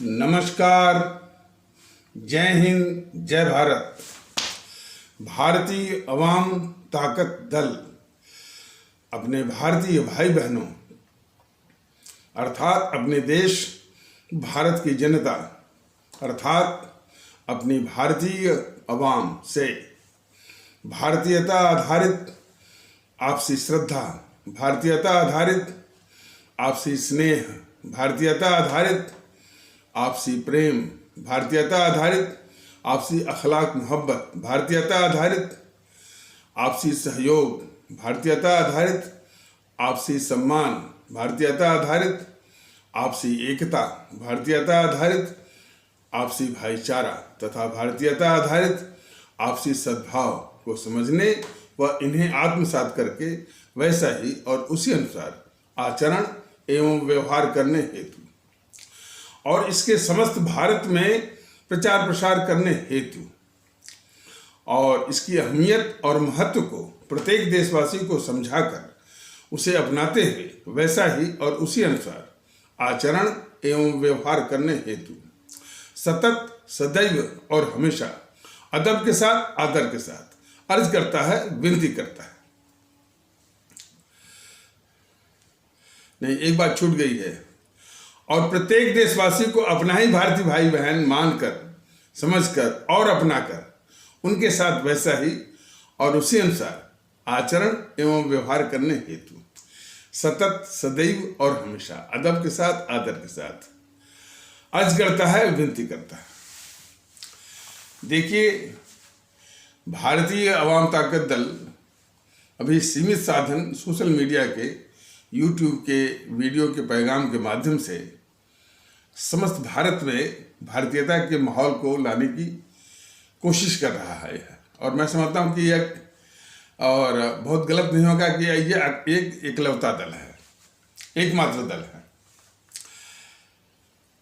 नमस्कार। जय हिंद, जय भारत। भारतीय अवाम ताकत दल अपने भारतीय भाई बहनों अर्थात अपने देश भारत की जनता अर्थात अपनी भारतीय अवाम से भारतीयता आधारित आपसी श्रद्धा, भारतीयता आधारित आपसी स्नेह, भारतीयता आधारित आपसी प्रेम, भारतीयता आधारित आपसी अखलाक मोहब्बत, भारतीयता आधारित आपसी सहयोग, भारतीयता आधारित आपसी सम्मान, भारतीयता आधारित आपसी एकता, भारतीयता आधारित आपसी भाईचारा तथा भारतीयता आधारित आपसी सद्भाव को समझने व इन्हें आत्मसात करके वैसा ही और उसी अनुसार आचरण एवं व्यवहार करने हेतु और इसके समस्त भारत में प्रचार प्रसार करने हेतु और इसकी अहमियत और महत्व को प्रत्येक देशवासी को समझाकर उसे अपनाते हुए वैसा ही और उसी अनुसार आचरण एवं व्यवहार करने हेतु सतत, सदैव और हमेशा अदब के साथ, आदर के साथ अर्ज करता है, विनती करता है। नहीं, एक बात छूट गई है। और प्रत्येक देशवासी को अपना ही भारतीय भाई बहन मानकर, समझकर और अपनाकर उनके साथ वैसा ही और उसी अनुसार आचरण एवं व्यवहार करने हेतु सतत, सदैव और हमेशा अदब के साथ, आदर के साथ अर्ज करता है, विनती करता है। देखिए, भारतीय अवाम ताकत दल अभी सीमित साधन सोशल मीडिया के, यूट्यूब के वीडियो के पैगाम के माध्यम से समस्त भारत में भारतीयता के माहौल को लाने की कोशिश कर रहा है। और मैं समझता हूँ कि यह और बहुत गलत नहीं होगा कि यह एक एकलौता दल है, एकमात्र दल है।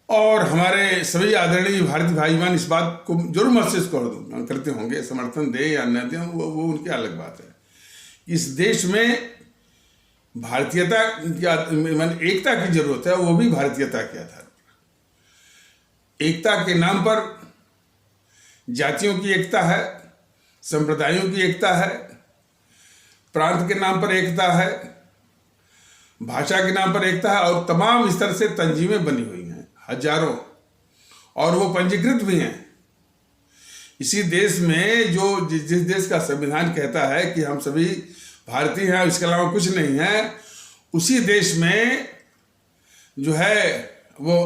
और हमारे सभी आदरणीय भारतीय भाई बहन इस बात को जरूर महसूस करते होंगे, समर्थन दें या न दें वो उनकी अलग बात है। इस देश में भारतीयता की एकता की जरूरत है, वो भी भारतीयता के आधार पर। एकता के नाम पर जातियों की एकता है, संप्रदायों की एकता है, प्रांत के नाम पर एकता है, भाषा के नाम पर एकता है और तमाम इस तरह से तंजीमें बनी हुई हैं, हजारों, और वो पंजीकृत भी हैं। इसी देश में जो जिस देश का संविधान कहता है कि हम सभी भारतीय हैं, इसके अलावा कुछ नहीं है, उसी देश में जो है वो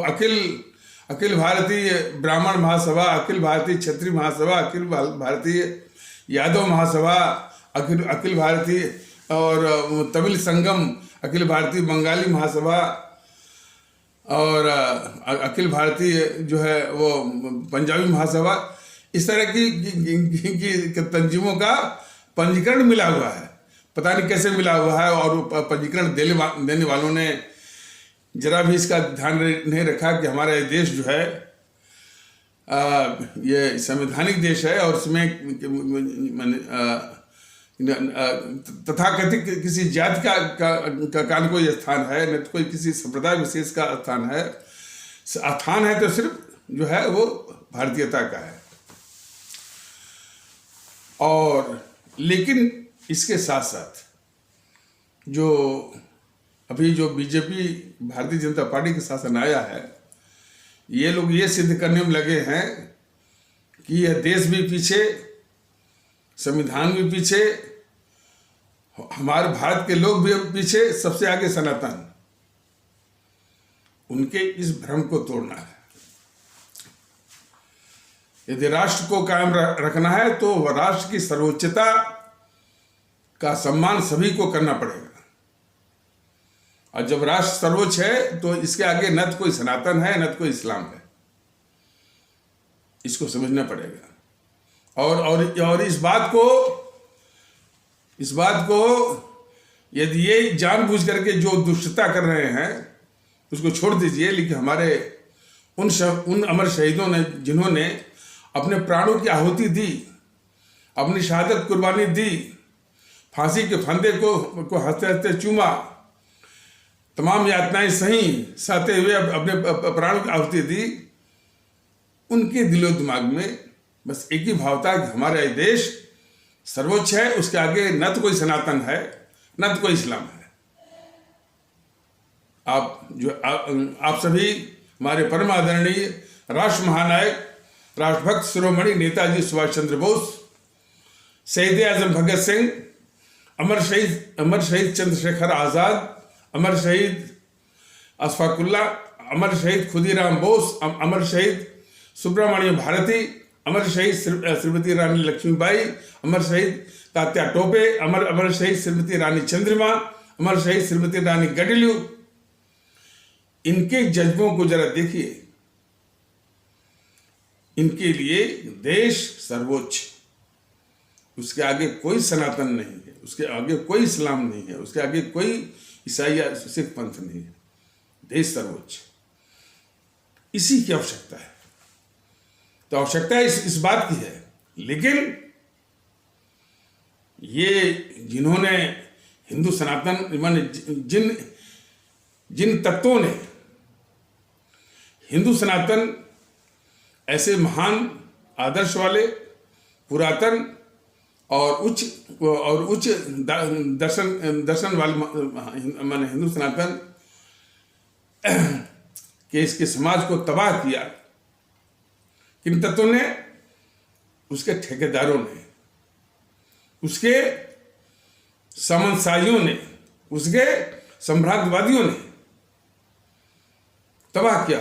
अखिल भारतीय ब्राह्मण महासभा, अखिल भारतीय क्षत्रिय महासभा, अखिल भारतीय यादव महासभा, अखिल भारतीय और तमिल संगम, अखिल भारतीय बंगाली महासभा और अखिल भारतीय जो है वो पंजाबी महासभा, इस तरह की तंजीमों का पंजीकरण मिला हुआ है। पता नहीं कैसे मिला हुआ है और पंजीकरण देने वालों ने जरा भी इसका ध्यान नहीं रखा कि हमारा ये देश जो है ये संवैधानिक देश है और इसमें तथाकथित किसी जाति का न कोई स्थान है, न कोई किसी संप्रदाय विशेष का स्थान है। स्थान है तो सिर्फ जो है वो भारतीयता का है। और लेकिन इसके साथ साथ जो अभी जो बीजेपी, भारतीय जनता पार्टी के शासन आया है, ये लोग ये सिद्ध करने में लगे हैं कि यह देश भी पीछे, संविधान भी पीछे, हमारे भारत के लोग भी पीछे, सबसे आगे सनातन। उनके इस भ्रम को तोड़ना है। यदि राष्ट्र को कायम रखना है तो राष्ट्र की सर्वोच्चता का सम्मान सभी को करना पड़ेगा। और जब राष्ट्र सर्वोच्च है तो इसके आगे न तो कोई सनातन है, न तो कोई इस्लाम है। इसको समझना पड़ेगा। और इस बात को यदि ये जानबूझ करके जो दुष्टता कर रहे हैं उसको छोड़ दीजिए। लेकिन हमारे उन अमर शहीदों ने, जिन्होंने अपने प्राणों की आहुति दी, अपनी शहादत कुर्बानी दी, फांसी के फंदे को हंसते हंसते चूमा, तमाम यातनाएं सही सहते हुए अपने प्राण की आहुति दी, उनके दिलो दिमाग में बस एक ही भाव था कि हमारा ये देश सर्वोच्च है, उसके आगे न तो कोई सनातन है न तो कोई इस्लाम है। आप सभी हमारे परम आदरणीय राष्ट्र महानायक, राष्ट्रभक्त शिरोमणि नेताजी सुभाष चंद्र बोस, शहीद आजम भगत सिंह, अमर शहीद चंद्रशेखर आजाद, अमर शहीद अशफाकुल्ला, अमर शहीद खुदीराम बोस, अमर शहीद सुब्रमण्य भारती, अमर शहीद श्रीमती रानी लक्ष्मीबाई, अमर शहीद तात्या टोपे, अमर शहीद श्रीमती रानी चंद्रिमा, अमर शहीद श्रीमती रानी गडिलू। इनके जज्बों को जरा देखिए। इनके लिए देश सर्वोच्च, उसके आगे कोई सनातन नहीं है, उसके आगे कोई इस्लाम नहीं है, उसके आगे कोई ईसाई या सिख पंथ नहीं है। देश सर्वोच्च, इसी की आवश्यकता है। तो आवश्यकता इस बात की है। लेकिन ये जिन्होंने हिंदू सनातन माने जिन तत्वों ने हिंदू सनातन ऐसे महान आदर्श वाले, पुरातन और उच्च दर्शन वाले माने हिंदू सनातन के इसके समाज को तबाह किया, किन तत्वों ने? उसके ठेकेदारों ने, उसके सामंतशाहियों ने, उसके साम्राज्यवादियों ने तबाह किया।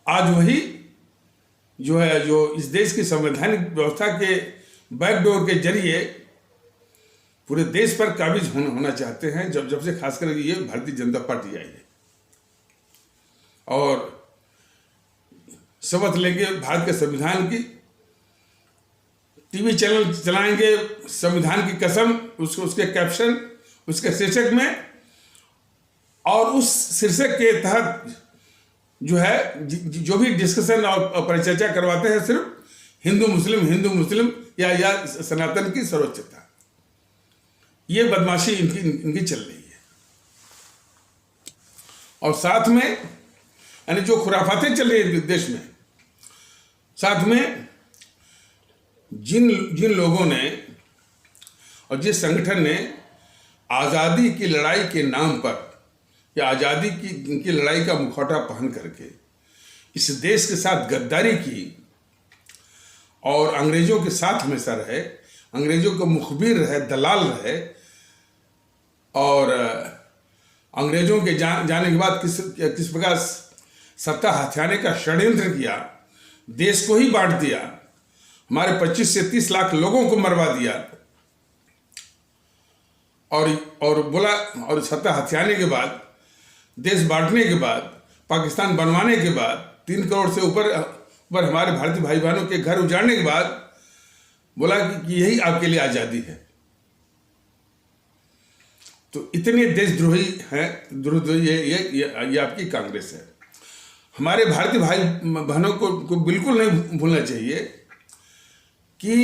आज वही जो है, जो इस देश की संवैधानिक व्यवस्था के बैकडोर के जरिए पूरे देश पर काबिज होना चाहते हैं, जब से खासकर ये भारतीय जनता पार्टी आई है। और शपथ लेंगे भारत के संविधान की, टीवी चैनल चलाएंगे संविधान की कसम, उसके कैप्शन, उसके शीर्षक में, और उस शीर्षक के तहत जो है जो भी डिस्कशन और परिचर्चा करवाते हैं सिर्फ हिंदू मुस्लिम या सनातन की सर्वोच्चता। ये बदमाशी इनकी चल रही है। और साथ में यानी जो खुराफातें चल रही है देश में, साथ में जिन लोगों ने और जिस संगठन ने आज़ादी की लड़ाई के नाम पर या आज़ादी की लड़ाई का मुखौटा पहन करके इस देश के साथ गद्दारी की और अंग्रेजों के साथ हमेशा रहे, अंग्रेजों के मुखबिर रहे, दलाल रहे, और अंग्रेजों के जाने के बाद किस प्रकार सत्ता हथियाने का षड्यंत्र किया, देश को ही बांट दिया, हमारे 25 से 30 लाख लोगों को मरवा दिया, और बोला, और सत्ता हथियाने के बाद, देश बांटने के बाद, पाकिस्तान बनवाने के बाद, 3 करोड़ से ऊपर हमारे भारतीय भाई बहनों के घर उजाड़ने के बाद बोला कि यही आपके लिए आज़ादी है। तो इतने देशद्रोही हैं, ये आपकी कांग्रेस है। हमारे भारतीय भाई बहनों को बिल्कुल नहीं भूलना चाहिए कि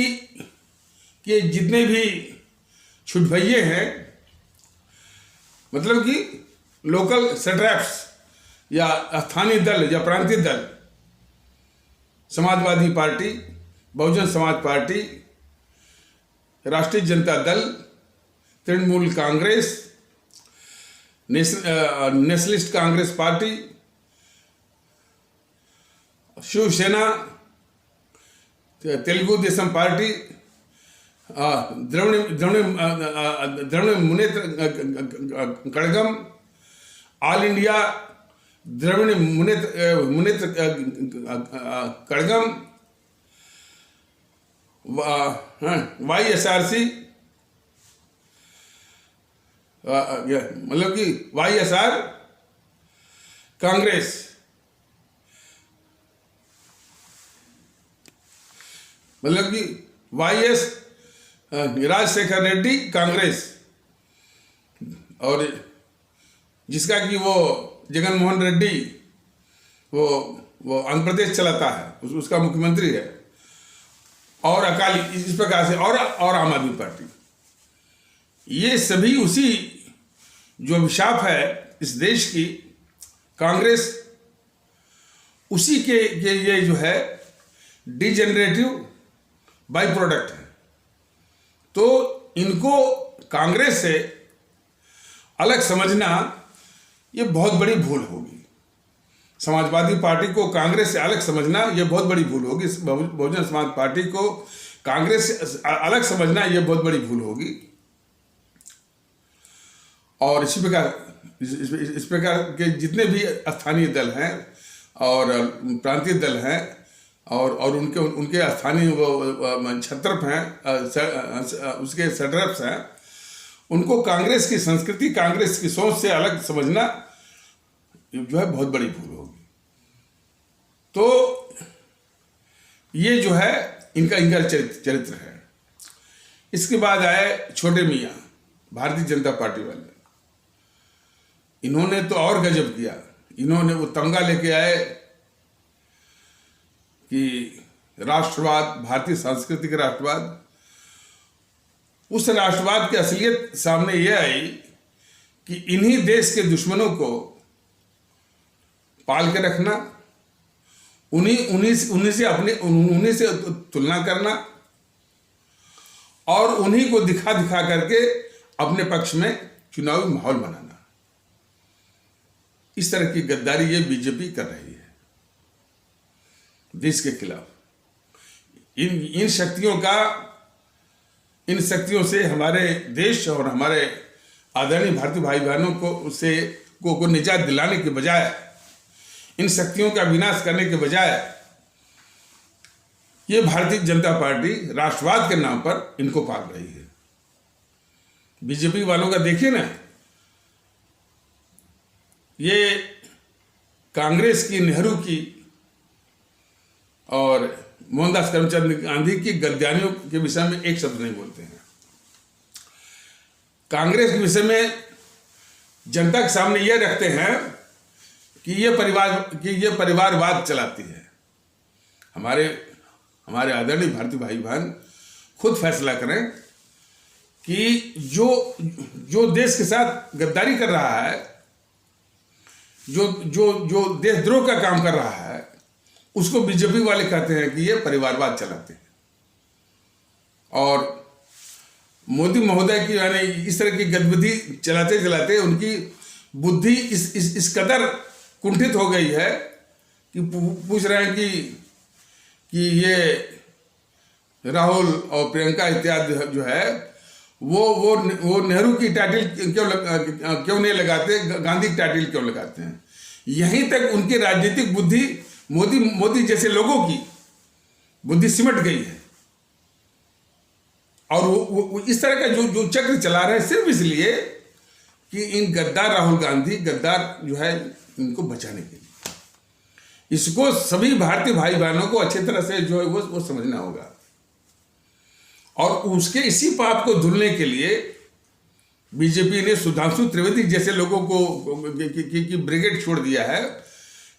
जितने भी छुटभइये हैं, मतलब कि लोकल सेट्रैप्स या स्थानीय दल या प्रांतीय दल, Samajwadi party, Bahujan Samaj party, Rashtriya Janata Dal, Trinamool Congress, nationalist Congress party, Shiv Sena, Telugu Desam party, Dravida Munnetra Kazhagam, all India Dravida Munnetra Kazhagam, YSRC, मतलब कि YSR कांग्रेस, मतलब कि YS राजशेखर रेड्डी कांग्रेस, और जिसका कि वो जगन मोहन रेड्डी वो आंध्र प्रदेश चलाता है, उसका मुख्यमंत्री है, और अकाली, इस प्रकार से, और आम आदमी पार्टी, ये सभी उसी जो अभिशाप है इस देश की, कांग्रेस, उसी के ये जो है डिजेनरेटिव बाई प्रोडक्ट है। तो इनको कांग्रेस से अलग समझना ये बहुत बड़ी भूल होगी। समाजवादी पार्टी को कांग्रेस से अलग समझना ये बहुत बड़ी भूल होगी। बहुजन समाज पार्टी को कांग्रेस से अलग समझना ये बहुत बड़ी भूल होगी। और इसी प्रकार इस प्रकार के जितने भी स्थानीय दल हैं और प्रांतीय दल हैं और उनके स्थानीय वो छत्रप हैं, उसके सटरप्स हैं, उनको कांग्रेस की संस्कृति, कांग्रेस की सोच से अलग समझना जो है बहुत बड़ी भूल होगी। तो ये जो है इनका चरित्र है। इसके बाद आए छोटे मियाँ, भारतीय जनता पार्टी वाले। इन्होंने तो और गजब किया। इन्होंने वो तमगा लेके आए कि राष्ट्रवाद, भारतीय सांस्कृतिक राष्ट्रवाद। उस राष्ट्रवाद की असलियत सामने यह आई कि इन्हीं देश के दुश्मनों को पाल के रखना, उन्हीं से तुलना करना और उन्हीं को दिखा करके अपने पक्ष में चुनावी माहौल बनाना। इस तरह की गद्दारी ये बीजेपी कर रही है देश के खिलाफ। इन शक्तियों से हमारे देश और हमारे आदरणीय भारतीय भाई बहनों को निजात दिलाने के बजाय, इन शक्तियों का विनाश करने के बजाय, ये भारतीय जनता पार्टी राष्ट्रवाद के नाम पर इनको पाल रही है। बीजेपी वालों का देखिए ना, ये कांग्रेस की, नेहरू की और मोहनदास करमचंद गांधी की गद्दारियों के विषय में एक शब्द नहीं बोलते हैं। कांग्रेस के विषय में जनता के सामने यह रखते हैं कि ये परिवारवाद चलाती है। हमारे आदरणीय भारतीय भाई बहन खुद फैसला करें कि जो देश के साथ गद्दारी कर रहा है, जो देशद्रोह का काम कर रहा है, उसको बीजेपी वाले कहते हैं कि ये परिवारवाद चलाते हैं। और मोदी महोदय की यानी इस तरह की गतिविधि चलाते उनकी बुद्धि इस कदर कुंठित हो गई है कि पूछ रहे हैं कि ये राहुल और प्रियंका इत्यादि जो है वो नेहरू की टाइटल क्यों नहीं लगाते, गांधी की टाइटल क्यों लगाते हैं। यहीं तक उनकी राजनीतिक बुद्धि मोदी जैसे लोगों की बुद्धि सिमट गई है। और वो इस तरह का जो चक्र चला रहे हैं सिर्फ इसलिए कि इन गद्दार राहुल गांधी, गद्दार जो है, इनको बचाने के लिए। इसको सभी भारतीय भाई बहनों को अच्छी तरह से जो है वो समझना होगा। और उसके इसी पाप को धुलने के लिए बीजेपी ने सुधांशु त्रिवेदी जैसे लोगों को की ब्रिगेड छोड़ दिया है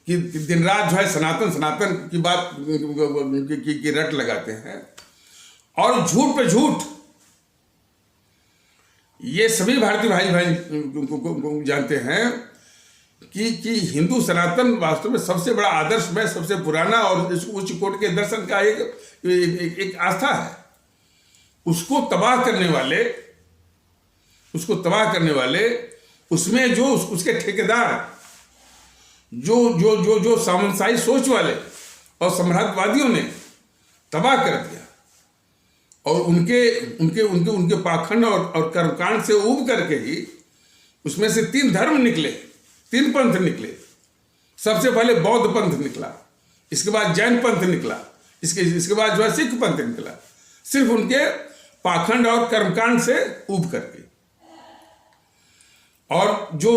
कि दिन रात जो है सनातन की बात की रट लगाते हैं। और झूठ पे झूठ ये सभी भारतीय भाई बहन जानते हैं कि हिंदू सनातन वास्तव में सबसे बड़ा आदर्श में सबसे पुराना और उच्च कोटि के दर्शन का एक आस्था है। उसको तबाह करने वाले उसमें जो उसके ठेकेदार जो सामंतशाही सोच वाले और सम्राटवादियों ने तबाह कर दिया। और उनके पाखंड और कर्मकांड से उब करके ही उसमें से 3 धर्म निकले, 3 पंथ निकले। सबसे पहले बौद्ध पंथ निकला, इसके बाद जैन पंथ निकला, इसके बाद जो है सिख पंथ निकला, सिर्फ उनके पाखंड और कर्मकांड से उब करके। और जो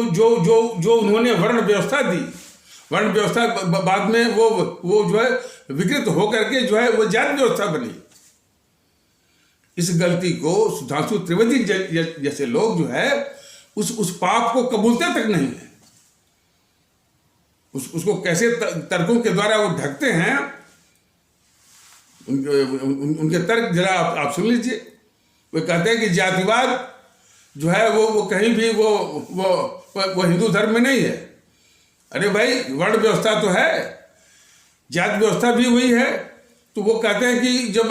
उन्होंने वर्ण व्यवस्था दी, वर्ण व्यवस्था बाद में वो जो है विकृत होकर के जो है वो जाति व्यवस्था बनी। इस गलती को सुधांशु त्रिवेदी जैसे लोग जो है उस पाप को कबूलते तक नहीं है। उसको कैसे तर्कों के द्वारा वो ढकते हैं, उनके तर्क जरा आप सुन लीजिए। वो कहते हैं कि जातिवाद जो है वो कहीं भी वो हिंदू धर्म में नहीं है। अरे भाई, वर्ण व्यवस्था तो है, जाति व्यवस्था भी हुई है। तो वो कहते हैं कि जब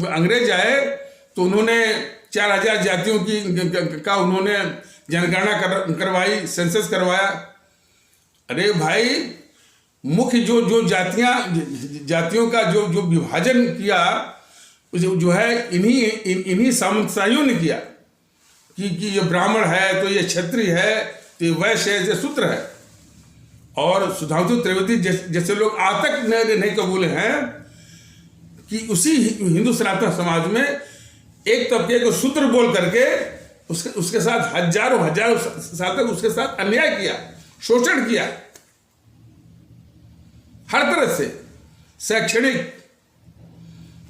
अंग्रेज आए तो उन्होंने 4000 जातियों का उन्होंने जनगणना करवाई, सेंसस करवाया। अरे भाई, मुख्य जो जातियों का जो विभाजन किया जो है इन्हीं सामंतशाहियों ने किया कि ये ब्राह्मण है तो ये क्षत्रिय है, तो ये वैश्य है, ये शूद्र है। और सुधांशु त्रिवेदी जैसे लोग आज तक नहीं कबूल हैं कि उसी हिंदू सनातन समाज में एक तबके को शूद्र बोल करके उसके साथ हजारों साल तक उसके साथ अन्याय किया, शोषण किया, हर तरह से, शैक्षणिक,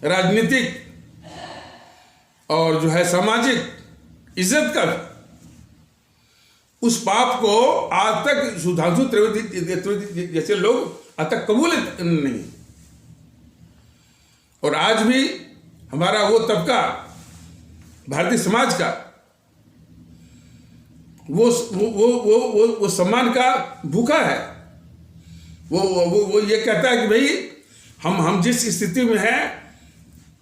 राजनीतिक और जो है सामाजिक इज्जत का। उस पाप को आज तक सुधांशु त्रिवेदी जैसे लोग आज तक कबूल नहीं। और आज भी हमारा वो तबका भारतीय समाज का वो सम्मान का भूखा है। वो ये कहता है कि भाई हम जिस स्थिति में हैं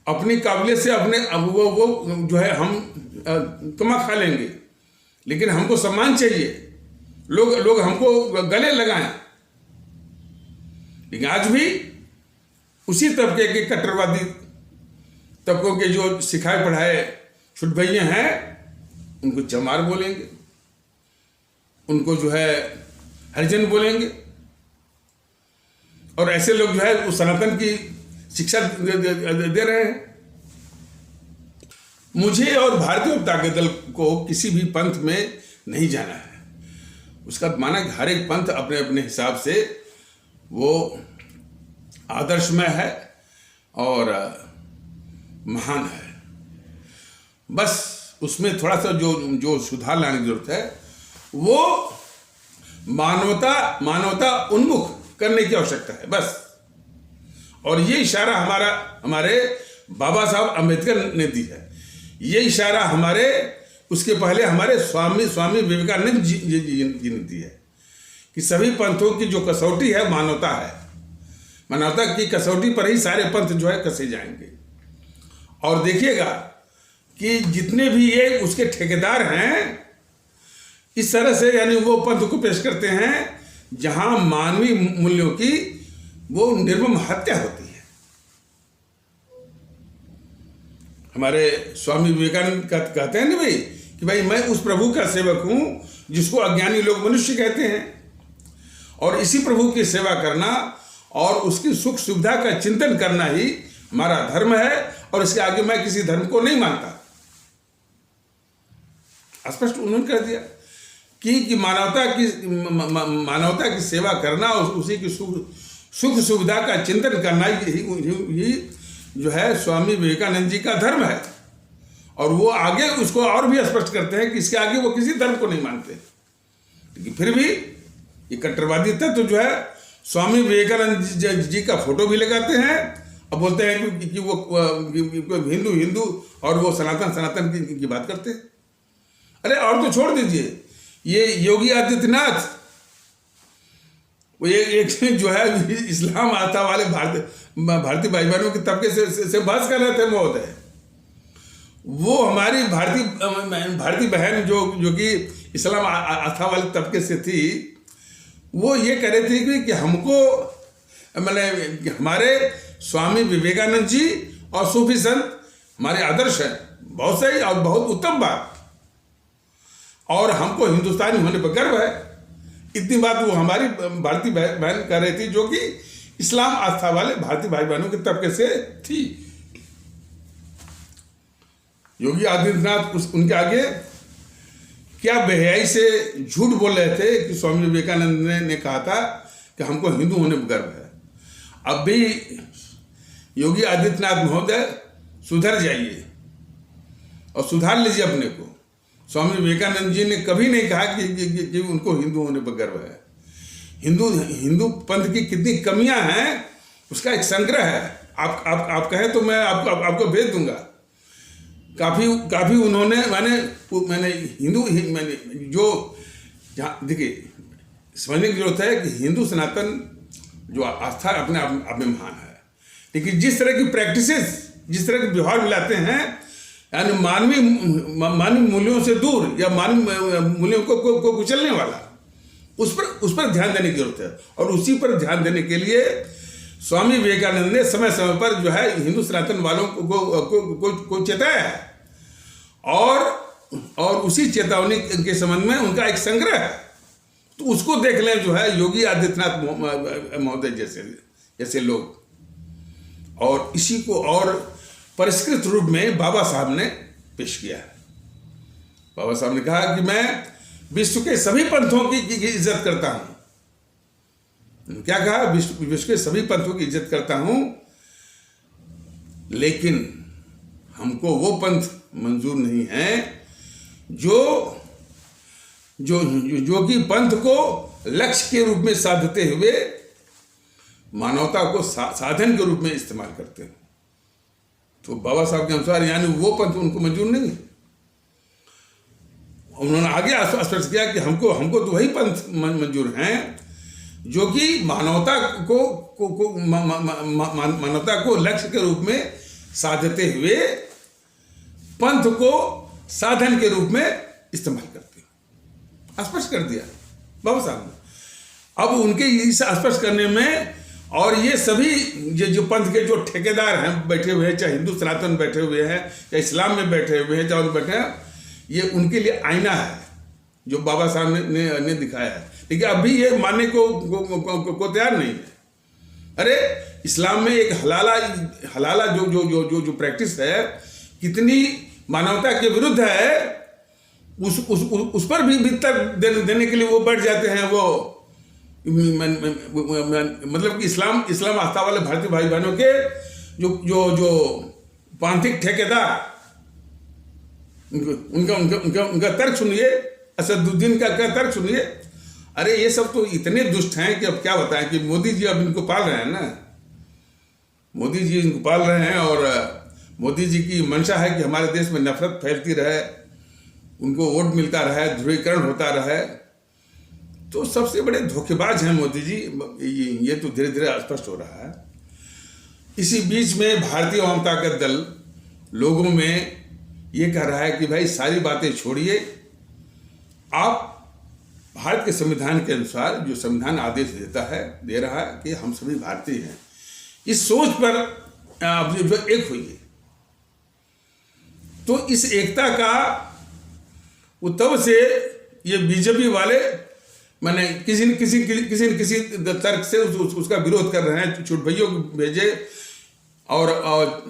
अपनी काबिलियत से अपने वो जो है हम कमा खा लेंगे, लेकिन हमको सम्मान चाहिए, लोग हमको गले लगाएं। लेकिन आज भी उसी तबके के कट्टरवादी तबकों के जो सिखाए पढ़ाए छुटभैया हैं उनको चमार बोलेंगे, उनको जो है हरिजन बोलेंगे। और ऐसे लोग जो है उस सनातन की शिक्षा दे रहे हैं। मुझे और भारतीय जनता के दल को किसी भी पंथ में नहीं जाना है। उसका माना कि हर एक पंथ अपने अपने हिसाब से वो आदर्शमय है और महान है। बस उसमें थोड़ा सा जो सुधार लाने की जरूरत है वो मानवता उन्मुख करने की आवश्यकता है, बस। और ये इशारा हमारे बाबा साहब अम्बेडकर ने दी है। ये इशारा उसके पहले हमारे स्वामी विवेकानंद जी ने दी है कि सभी पंथों की जो कसौटी है मानवता है। मानवता की कसौटी पर ही सारे पंथ जो है कसे जाएंगे। और देखिएगा कि जितने भी ये उसके ठेकेदार हैं इस तरह से, यानी वो पंथ को पेश करते हैं जहां मानवीय मूल्यों की वो निर्मम हत्या होती है। हमारे स्वामी विवेकानंद कहते हैं ना भाई कि भाई मैं उस प्रभु का सेवक हूं जिसको अज्ञानी लोग मनुष्य कहते हैं, और इसी प्रभु की सेवा करना और उसकी सुख सुविधा का चिंतन करना ही हमारा धर्म है, और इसके आगे मैं किसी धर्म को नहीं मानता। स्पष्ट उन्होंने कह दिया कि मानवता की सेवा करना और उसी की सुख सुविधा का चिंतन करना ही जो है स्वामी विवेकानंद जी का धर्म है। और वो आगे उसको और भी स्पष्ट करते हैं कि इसके आगे वो किसी धर्म को नहीं मानते। लेकिन फिर भी ये कट्टरवादी तत्व जो है स्वामी विवेकानंद जी का फोटो भी लगाते हैं और बोलते हैं कि वो हिंदू और वो सनातन की बात करते हैं। अरे और तो छोड़ दीजिए, ये योगी आदित्यनाथ वो एक जो है इस्लाम आस्था वाले भारतीय भाई बहनों के तबके से बहस कर रहे थे महोदय। वो हमारी भारतीय बहन जो कि इस्लाम आस्था वाले तबके से थी, वो ये कह रही थी कि हमको मैंने हमारे स्वामी विवेकानंद जी और सूफी संत हमारे आदर्श हैं, बहुत सही और बहुत उत्तम बात, और हमको हिंदुस्तानी होने पर गर्व है। इतनी बात वो हमारी भारतीय बहन कह रही थी जो कि इस्लाम आस्था वाले भारतीय भाई बहनों के तबके से थी। योगी आदित्यनाथ उनके आगे क्या बेहयाई से झूठ बोल रहे थे कि स्वामी विवेकानंद ने कहा था कि हमको हिंदू होने पर गर्व है। अब भी योगी आदित्यनाथ महोदय सुधर जाइए और सुधार लीजिए अपने को। स्वामी विवेकानंद जी ने कभी नहीं कहा कि उनको हिंदू होने पर गर्व है। हिंदू पंथ की कितनी कमियां हैं उसका एक संग्रह है। आप कहें तो मैं आपको भेज दूंगा। काफी उन्होंने मैंने जो देखिए समझने की जरूरत है कि हिंदू सनातन जो आस्था अपने आप में महान है। लेकिन जिस तरह की प्रैक्टिसेस, जिस तरह के व्यवहार मिलाते हैं, यानी मानवीय मूल्यों से दूर या मानवीय मूल्यों को कुचलने वाला, उस पर ध्यान देने की जरूरत है। और उसी पर ध्यान देने के लिए स्वामी विवेकानंद ने समय समय पर जो है हिंदू सनातन वालों को चेताया है। और उसी चेतावनी के संबंध में उनका एक संग्रह है, तो उसको देख लें जो है योगी आदित्यनाथ महोदय जैसे लोग। और इसी को और परिष्कृत रूप में बाबा साहब ने पेश किया है। बाबा साहब ने कहा कि मैं विश्व के सभी पंथों की इज्जत करता हूं। क्या कहा? विश्व के सभी पंथों की इज्जत करता हूं, लेकिन हमको वो पंथ मंजूर नहीं है जो कि पंथ को लक्ष्य के रूप में साधते हुए मानवता को साधन के रूप में इस्तेमाल करते हैं। तो बाबा साहब के अनुसार यानी वो पंथ उनको मंजूर नहीं है। उन्होंने आगे स्पष्ट किया कि हमको तो वही पंथ मंजूर हैं जो कि मानवता को लक्ष्य के रूप में साधते हुए पंथ को साधन के रूप में इस्तेमाल करते हैं। स्पष्ट कर दिया बाबा साहब ने। अब उनके इस स्पष्ट करने में और ये सभी जो पंथ के जो ठेकेदार हैं बैठे हुए हैं, चाहे हिंदू सनातन बैठे हुए हैं, चाहे इस्लाम में बैठे हुए हैं, चाहे बैठे हैं, ये उनके लिए आईना है जो बाबा साहब ने दिखाया है। लेकिन अभी ये मानने को तैयार नहीं है। अरे इस्लाम में एक हलाला जो प्रैक्टिस है कितनी मानवता के विरुद्ध है, उस पर भी तर्क देने के लिए वो बैठ जाते हैं। वो मतलब कि इस्लाम आस्था वाले भारतीय भाई बहनों के जो पांथिक ठेकेदार, उनका तर्क सुनिए, असदुद्दीन का तर्क सुनिए। अरे ये सब तो इतने दुष्ट हैं कि अब क्या बताएं कि मोदी जी अब इनको पाल रहे हैं ना, मोदी जी इनको पाल रहे हैं। और मोदी जी की मंशा है कि हमारे देश में नफरत फैलती रहे, उनको वोट मिलता रहे, ध्रुवीकरण होता रहे। तो सबसे बड़े धोखेबाज हैं मोदी जी, ये तो धीरे धीरे स्पष्ट हो रहा है। इसी बीच में भारतीय वामता का दल लोगों में ये कह रहा है कि भाई सारी बातें छोड़िए, आप भारत के संविधान के अनुसार जो संविधान आदेश दे रहा है कि हम सभी भारतीय हैं, इस सोच पर आप जो एक हुई है। तो इस एकता का वो तब से ये बीजेपी वाले मैंने किसी न किसी तर्क से उसका विरोध कर रहे हैं। छोट भाइयों को भेजे और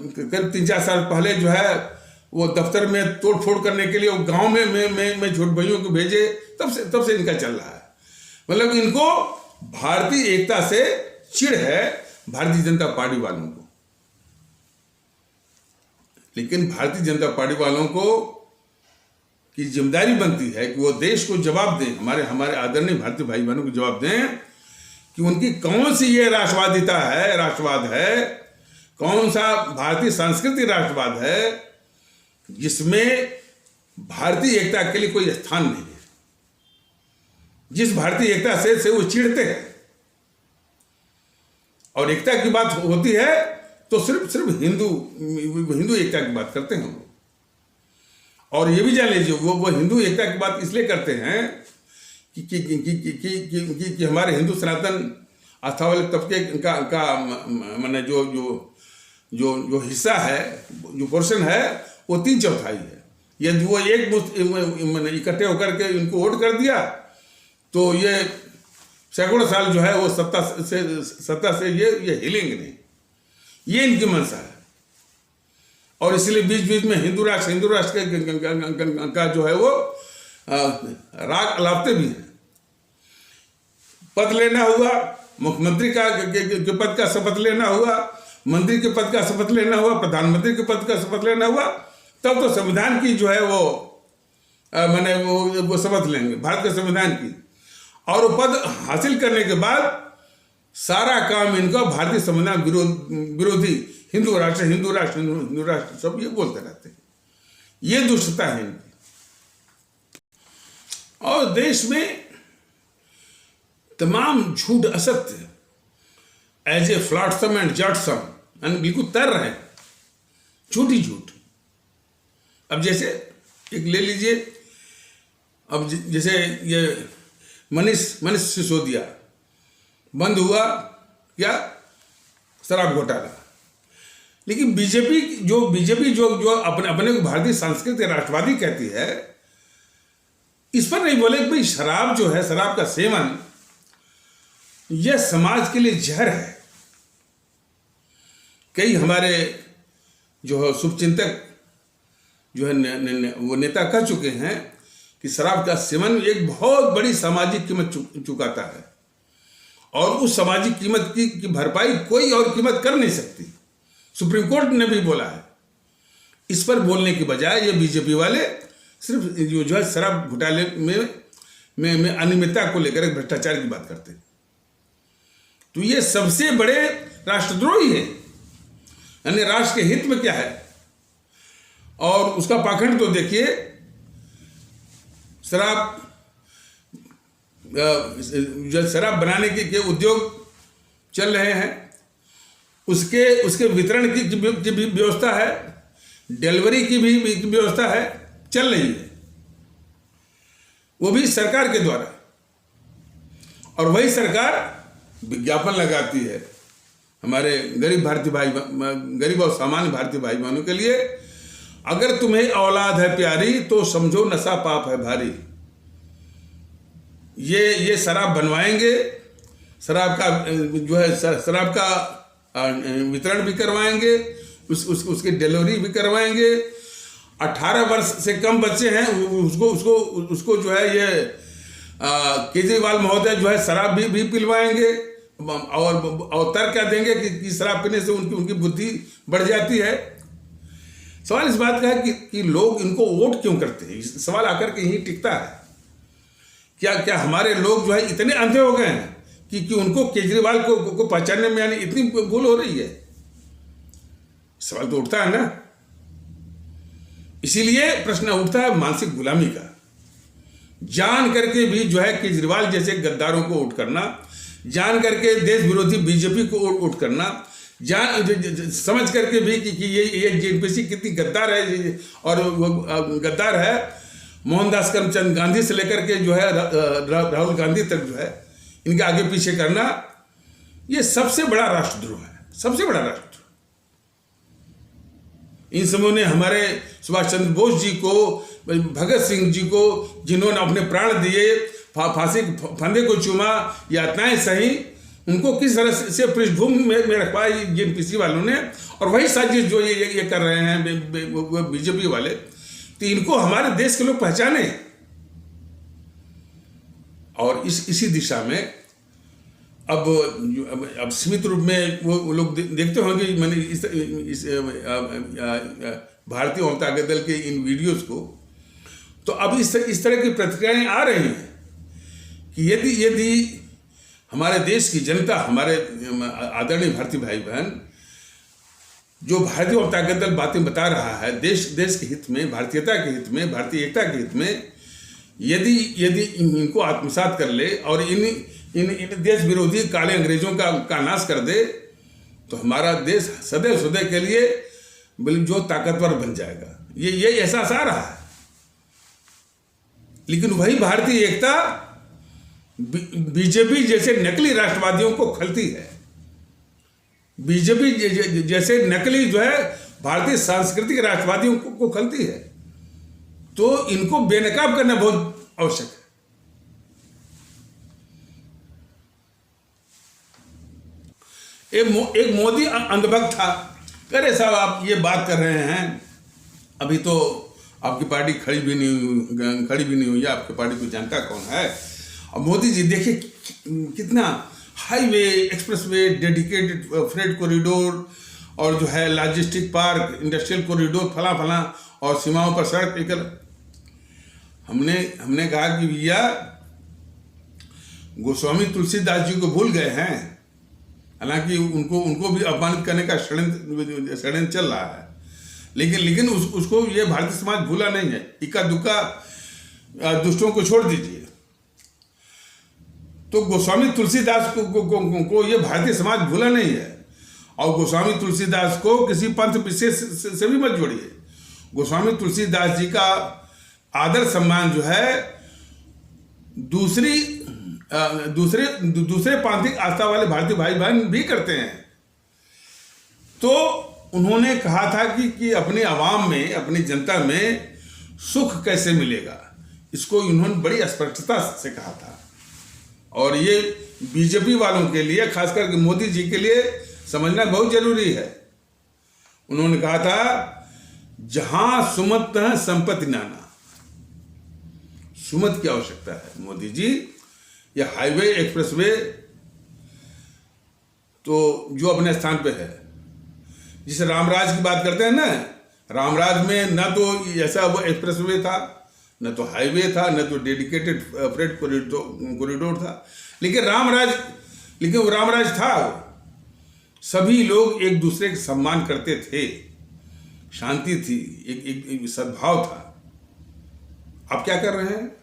करीब 3-4 साल पहले जो है वो दफ्तर में तोड़ फोड़ करने के लिए वो गांव में छोट भाइयों को भेजे, तब से इनका चल रहा है। मतलब इनको भारतीय एकता से चिढ़ है भारतीय जनता पार्टी वालों को। लेकिन भारतीय जनता पार्टी वालों को की जिम्मेदारी बनती है कि वो देश को जवाब दें, हमारे आदरणीय भारतीय भाई बहनों को जवाब दें कि उनकी कौन सी ये राष्ट्रवाद है, कौन सा भारतीय सांस्कृतिक राष्ट्रवाद है जिसमें भारतीय एकता के लिए कोई स्थान नहीं है। जिस भारतीय एकता से वो चिढ़ते हैं। और एकता की बात होती है तो सिर्फ हिंदू एकता की बात करते हैं। और ये भी जान लीजिए वो हिंदू एकता की बात इसलिए करते हैं कि हमारे हिंदू सनातन आस्था वाले तबके का माने जो हिस्सा है, जो पोर्शन है, वो 3/4 है। यदि वो एक इकट्ठे होकर के इनको वोट कर दिया तो ये सैकड़ों साल जो है वो सत्ता से ये हिलेंगे नहीं। ये इनकी मंशा है। और इसलिए बीच में हिंदू राष्ट्र का जो है वो राग अलापते भी हैं। पद लेना हुआ, मुख्यमंत्री के पद का शपथ लेना हुआ, मंत्री के पद का शपथ लेना हुआ, प्रधानमंत्री के पद का शपथ लेना हुआ, तब तो संविधान की जो है वो शपथ लेंगे, भारत के संविधान की। और वो पद हासिल करने के बाद सारा काम इनका भारतीय संविधान विरोधी हिंदू राष्ट्र सब ये बोलते रहते हैं। ये दुष्टता है इनकी। और देश में तमाम झूठ असत्य एज ए फ्लॉटसम एंड जॉटसम, यानी बिल्कुल तर रहे हैं, झूठ ही झूठ। अब जैसे एक ले लीजिए, अब जैसे ये मनीष सिसोदिया बंद हुआ क्या, शराब घोटाला। लेकिन बीजेपी जो अपने को भारतीय सांस्कृतिक राष्ट्रवादी कहती है, इस पर नहीं बोले कि भाई शराब जो है, शराब का सेवन यह समाज के लिए जहर है। कई हमारे जो है शुभचिंतक जो है वो नेता कह चुके हैं कि शराब का सेवन एक बहुत बड़ी सामाजिक कीमत चुकाता है, और उस सामाजिक कीमत की भरपाई कोई और कीमत कर नहीं सकती। सुप्रीम कोर्ट ने भी बोला है। इस पर बोलने के बजाय ये बीजेपी वाले सिर्फ जो है शराब घोटाले में अनियमितता को लेकर भ्रष्टाचार की बात करते हैं। तो ये सबसे बड़े राष्ट्रद्रोही है, यानी राष्ट्र के हित में क्या है। और उसका पाखंड तो देखिए, शराब बनाने के उद्योग चल रहे हैं, उसके वितरण की भी व्यवस्था है, डिलीवरी की भी व्यवस्था है, चल रही है, वो भी सरकार के द्वारा। और वही सरकार विज्ञापन लगाती है हमारे गरीब और सामान्य भारतीय भाई बहनों के लिए, अगर तुम्हें औलाद है प्यारी तो समझो नशा पाप है भारी। ये शराब बनवाएंगे, शराब का जो है शराब का वितरण भी करवाएंगे, उसकी डिलीवरी भी करवाएंगे। 18 वर्ष से कम बच्चे हैं उसको जो है ये केजरीवाल महोदय जो है शराब भी पिलवाएंगे, और तर्क क्या देंगे कि शराब पीने से उनकी बुद्धि बढ़ जाती है। सवाल इस बात का है कि लोग इनको वोट क्यों करते हैं। सवाल आकर के यही टिकता है। क्या हमारे लोग जो है इतने अंधे हो गए हैं कि उनको केजरीवाल को पहचानने में यानी इतनी भूल हो रही है। सवाल तो उठता है ना। इसीलिए प्रश्न उठता है मानसिक गुलामी का। जान करके भी जो है केजरीवाल जैसे गद्दारों को वोट करना, जान करके देश विरोधी बीजेपी को वोट करना, समझ करके भी कि ये जेपीसी कितनी गद्दार है, और वो गद्दार है मोहनदास करमचंद गांधी से लेकर के जो है राहुल गांधी तक जो है इनके आगे पीछे करना, ये सबसे बड़ा राष्ट्रद्रोह है, सबसे बड़ा राष्ट्रद्रोह। इन समूह ने हमारे सुभाष चंद्र बोस जी को, भगत सिंह जी को, जिन्होंने अपने प्राण दिए, फांसी फंदे को चूमा, यातनाएं सही, उनको किस तरह से पृष्ठभूमि में रखवाया जेपीसी वालों ने। और वही साजिश जो ये कर रहे हैं बीजेपी वाले, तो इनको हमारे देश के लोग पहचाने। और इसी दिशा में अब सीमित रूप में वो लोग देखते होंगे, मैंने इस भारतीय जनता दल के इन वीडियोस को, तो अब इस तरह की प्रतिक्रियाएं आ रही हैं कि यदि हमारे देश की जनता, हमारे आदरणीय भारतीय भाई बहन, जो भारतीय जनता दल बातें बता रहा है देश के हित में, भारतीयता के हित में, भारतीय एकता के हित में, यदि इनको आत्मसात कर ले और इन देश विरोधी काले अंग्रेजों का नाश कर दे, तो हमारा देश सदैव के लिए जो ताकतवर बन जाएगा। ये एहसास आ रहा है। लेकिन वही भारतीय एकता बीजेपी जैसे नकली राष्ट्रवादियों को खलती है। बीजेपी जैसे नकली जो है भारतीय सांस्कृतिक राष्ट्रवादियों को खलती है। तो इनको बेनकाब करना बहुत आवश्यक है। एक मोदी अंधभक्त था, अरे साहब आप ये बात कर रहे हैं, अभी तो आपकी पार्टी खड़ी भी नहीं हुई है, आपकी पार्टी को जानता कौन है। अब मोदी जी देखिए कितना highway, expressway, dedicated freight corridor, और जो है लॉजिस्टिक पार्क, इंडस्ट्रियल कॉरिडोर, फला और सीमाओं पर सड़क निकल। हमने कहा कि भैया गोस्वामी तुलसीदास जी को भूल गए हैं। हालांकि उनको भी अपमानित करने का षड्यंत्र चल रहा है, लेकिन उसको ये भारतीय समाज भूला नहीं है। इक्का दुक्का दुष्टों को छोड़ दीजिए। तो गोस्वामी तुलसीदास को ये भारतीय समाज भूला नहीं है। और गोस्वामी तुलसीदास को किसी पंथ विशेष से भी मत जोड़िए। गोस्वामी तुलसीदास जी का आदर सम्मान जो है दूसरे पांथिक आस्था वाले भारतीय भाई बहन भी करते हैं। तो उन्होंने कहा था कि अपने आवाम में, अपनी जनता में सुख कैसे मिलेगा, इसको उन्होंने बड़ी स्पष्टता से कहा था। और ये बीजेपी वालों के लिए, खासकर मोदी जी के लिए समझना बहुत जरूरी है। उन्होंने कहा था, जहां सुमत संपत्ति नाना। सुमत की आवश्यकता है मोदी जी। यह हाईवे, एक्सप्रेसवे तो जो अपने स्थान पे है, जिसे रामराज की बात करते हैं ना, रामराज में न तो ऐसा वो एक्सप्रेसवे था, न तो हाईवे था, न तो डेडिकेटेड फ्रेट कॉरिडोर था, लेकिन वो रामराज था। सभी लोग एक दूसरे का सम्मान करते थे, शांति थी, एक सद्भाव था। आप क्या कर रहे हैं?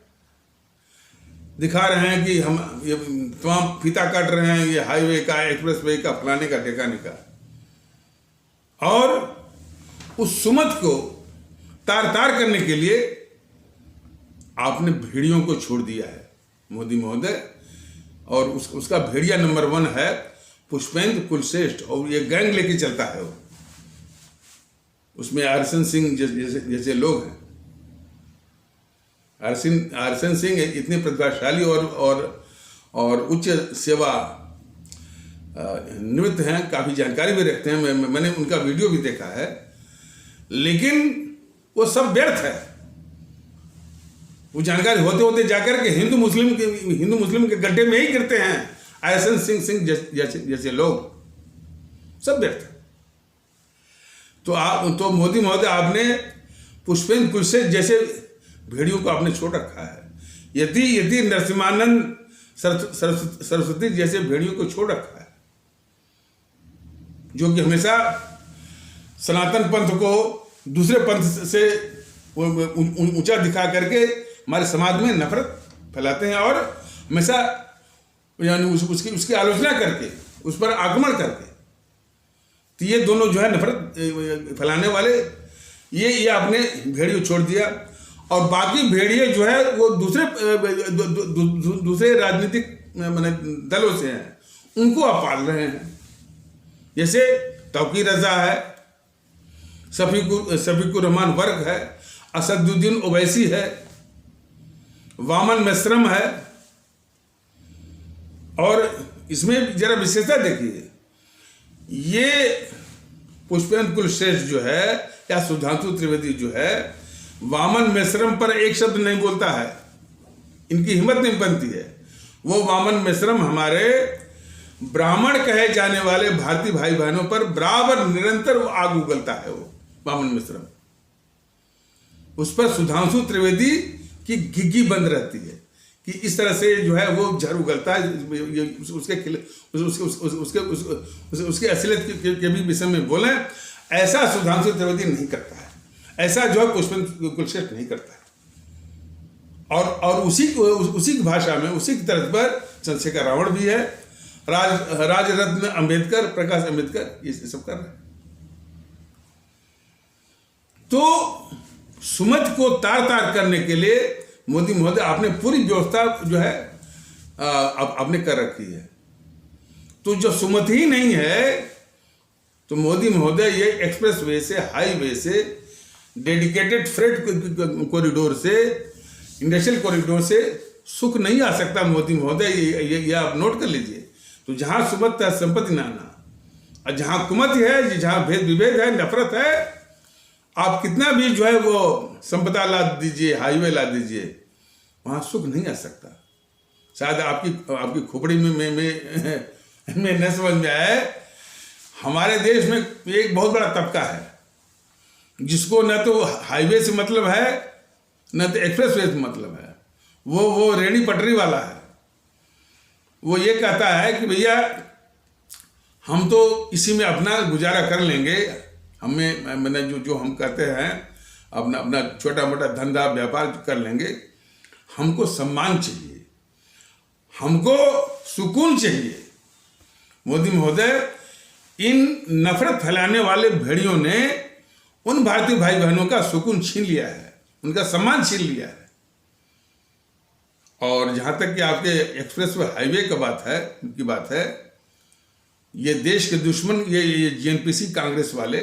दिखा रहे हैं कि हम ये तमाम फीता काट रहे हैं, ये हाईवे का, एक्सप्रेसवे का, फलाने का, ठिकाने का। और उस सुमत को तार तार करने के लिए आपने भेड़ियों को छोड़ दिया है मोदी महोदय। और उसका भेड़िया नंबर 1 है पुष्पेंद्र कुलश्रेष्ठ, और ये गैंग लेके चलता है वो। उसमें हरसन सिंह जैसे लोग हैं। हरसन सिंह इतने प्रतिभाशाली और उच्च सेवा निवृत्त हैं, काफी जानकारी भी रखते हैं। मैंने उनका वीडियो भी देखा है, लेकिन वो सब व्यर्थ है। वो जानकारी होते होते जाकर के हिंदू मुस्लिम के गड्ढे में ही गिरते हैं। हरसन सिंह जैसे लोग सब व्यर्थ है। तो मोदी महोदय, आपने पुष्पेंद्र कुलश्रेष्ठ जैसे भेड़ियों को आपने छोड़ रखा है। यदि नरसिम्हानंद सरस्वती जैसे भेड़ियों को छोड़ रखा है, जो कि हमेशा सनातन पंथ को दूसरे पंथ से ऊंचा दिखा करके हमारे समाज में नफरत फैलाते हैं, और हमेशा यानी उसकी आलोचना करके, उस पर आक्रमण करके। तो ये दोनों जो है नफरत फैलाने वाले, ये आपने भेड़ियों छोड़ दिया। और बाकी भेड़िए जो है वो दूसरे राजनीतिक दलों से हैं, उनको आप पाल रहे हैं। जैसे तौकीर रजा है, शफीकुर रहमान वर्क है, असदुद्दीन ओवैसी है, वामन मिश्रम है। और इसमें जरा विशेषता देखिए, ये पुष्पेंद्र कुलश्रेष्ठ जो है या सुधांशु त्रिवेदी जो है, वामन मिश्रम पर एक शब्द नहीं बोलता है। इनकी हिम्मत नहीं बनती है। वो वामन मिश्रम हमारे ब्राह्मण कहे जाने वाले भारतीय भाई बहनों पर बराबर निरंतर वो आग उगलता है। वो वामन मिश्रम, उस पर सुधांशु त्रिवेदी की घिघी बंद रहती है कि इस तरह से जो है वो झर उगलता है। उसके असलियत के भी विषय में बोले, ऐसा सुधांशु त्रिवेदी नहीं करता है। ऐसा जो है पुष्पेंद्र कुलश्रेष्ठ नहीं करता है। और उसी की भाषा में, उसी की तर्ज पर चंद्रशेखर रावण भी है, राजरत्न अंबेडकर, प्रकाश अंबेडकर, ये सब कर रहे हैं। तो सुमत को तार तार करने के लिए मोदी महोदय आपने पूरी व्यवस्था जो है आपने कर रखी है। तो जो सुमत ही नहीं है, तो मोदी महोदय ये एक्सप्रेसवे से, हाईवे से, डेडिकेटेड फ्रेट कॉरिडोर से, इंडस्ट्रियल कॉरिडोर से सुख नहीं आ सकता मोदी महोदय। ये आप नोट कर लीजिए। तो जहां सुमत है संपत्ति नाना, और जहां कुमत है, जहां भेद विभेद है, नफरत है, आप कितना भी जो है वो संपदा ला दीजिए, हाईवे ला दीजिए, वहां सुख नहीं आ सकता। शायद आपकी खोपड़ी में न समझ में आए, हमारे देश में एक बहुत बड़ा तबका है जिसको न तो हाईवे से मतलब है, न तो एक्सप्रेसवे से मतलब है। वो रेहड़ी पटरी वाला है। वो ये कहता है कि भैया हम तो इसी में अपना गुजारा कर लेंगे, हमें मैंने जो हम कहते हैं अपना छोटा मोटा धंधा व्यापार कर लेंगे, हमको सम्मान चाहिए, हमको सुकून चाहिए। मोदी महोदय, इन नफरत फैलाने वाले भेड़ियों ने उन भारतीय भाई बहनों का सुकून छीन लिया है, उनका सम्मान छीन लिया है। और जहां तक कि आपके एक्सप्रेस वे हाईवे की बात है, ये देश के दुश्मन, ये जेएनपीसी कांग्रेस वाले,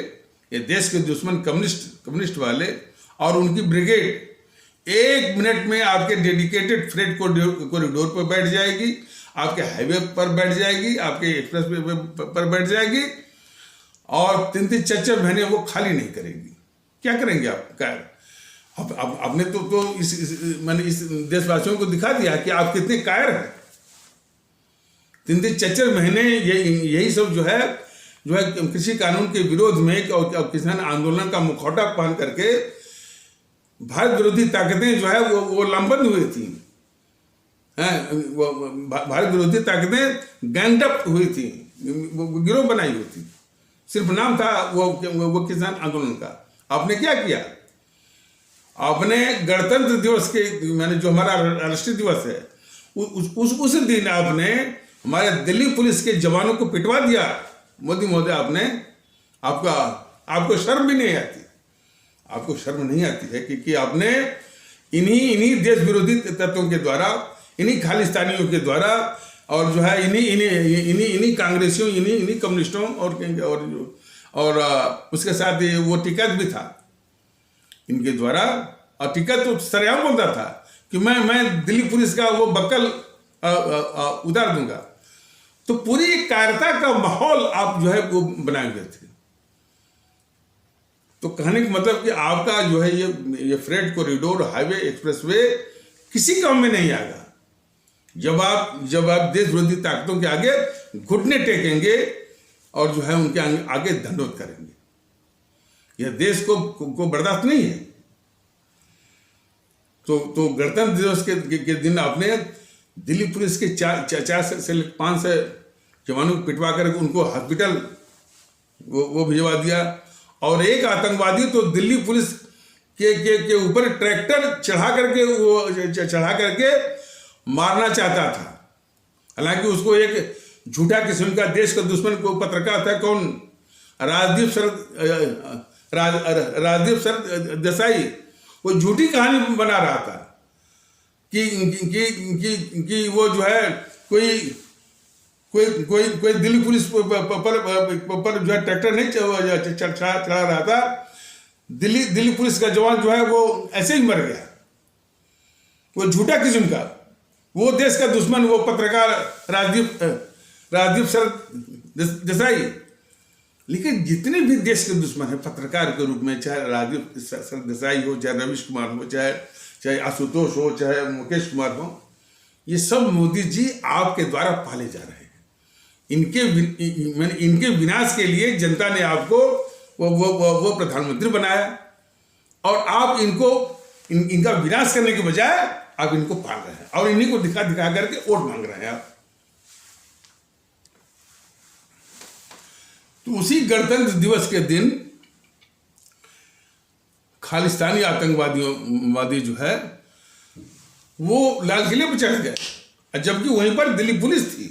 ये देश के दुश्मन कम्युनिस्ट वाले और उनकी ब्रिगेड 1 मिनट में आपके डेडिकेटेड फ्रेट कॉरिडोर पर बैठ जाएगी, आपके हाईवे पर बैठ जाएगी, आपके एक्सप्रेस वे पर बैठ जाएगी और 3-3, 4-4 महीने वो खाली नहीं करेंगी। क्या करेंगे आप? अब आपने तो मैंने इस देशवासियों को दिखा दिया कि आप कितने कायर हैं। 3-3, 4-4 महीने यही सब जो है कृषि कानून के विरोध में और किसान आंदोलन का मुखौटा पहन करके भारत विरोधी ताकतें जो है वो लामबंद हुई थी। भारत विरोधी ताकतें गैंगअप हुई थी, गिरोह बनाई हुई थी, सिर्फ नाम था वो किसान आंदोलन का। आपने क्या किया? आपने गणतंत्र दिवस के मैंने जो हमारा राष्ट्रीय दिवस है उस दिन आपने हमारे दिल्ली पुलिस के जवानों को पिटवा दिया। मोदी महोदय, आपको शर्म भी नहीं आती? आपको शर्म नहीं आती है कि आपने इन्हीं देश विरोधी तत्वों के द्वारा, इन्हीं खालिस्तानियों के द्वारा और जो है इन्हीं कांग्रेसियों, इन्हीं कम्युनिस्टों और उसके साथ वो टिकट भी था इनके द्वारा। और टिकट तो सरेआम बोलता था कि मैं दिल्ली पुलिस का वो बक्कल उतार दूंगा। तो पूरी कायरता का माहौल आप जो है वो बनाए हुए थे। तो कहने का मतलब कि आपका जो है ये फ्रेट कॉरिडोर, हाईवे, एक्सप्रेसवे किसी काम में नहीं आएगा जब आप देश विरोधी ताकतों के आगे घुटने टेकेंगे और जो है उनके आगे दंडवत करेंगे। यह देश को बर्दाश्त नहीं है। तो गणतंत्र दिवस के दिन आपने दिल्ली पुलिस के 4 से 5 जवानों को पिटवा कर उनको हॉस्पिटल वो भिजवा दिया। और एक आतंकवादी तो दिल्ली पुलिस के ऊपर ट्रैक्टर चढ़ा करके मारना चाहता था। हालांकि उसको एक झूठा किस्म का देश का दुश्मन को पत्रकार था, कौन? राजदीप सर देसाई। वो झूठी कहानी बना रहा था कि वो जो है कोई दिल्ली पुलिस पर जो है ट्रैक्टर नहीं चढ़ा रहा था। दिल्ली पुलिस का जवान जो है वो ऐसे ही मर गया। वो झूठा किस्म का, वो देश का दुश्मन, वो पत्रकार राजदीप सर देसाई। लेकिन जितने भी देश के दुश्मन है पत्रकार के रूप में, चाहे राजदीप सर देसाई हो, चाहे रवीश कुमार हो, चाहे आशुतोष हो, चाहे मुकेश कुमार हो, ये सब मोदी जी आपके द्वारा पाले जा रहे हैं। इनके विनाश के लिए जनता ने आपको वो प्रधानमंत्री बनाया और आप इनका विनाश करने के बजाय आप इनको पाल रहे हैं और इन्हीं को दिखा करके वोट मांग रहे हैं आप। तो उसी गणतंत्र दिवस के दिन खालिस्तानी आतंकवादी जो है वो लाल किले पर चढ़ गए, जबकि वहीं पर दिल्ली पुलिस थी।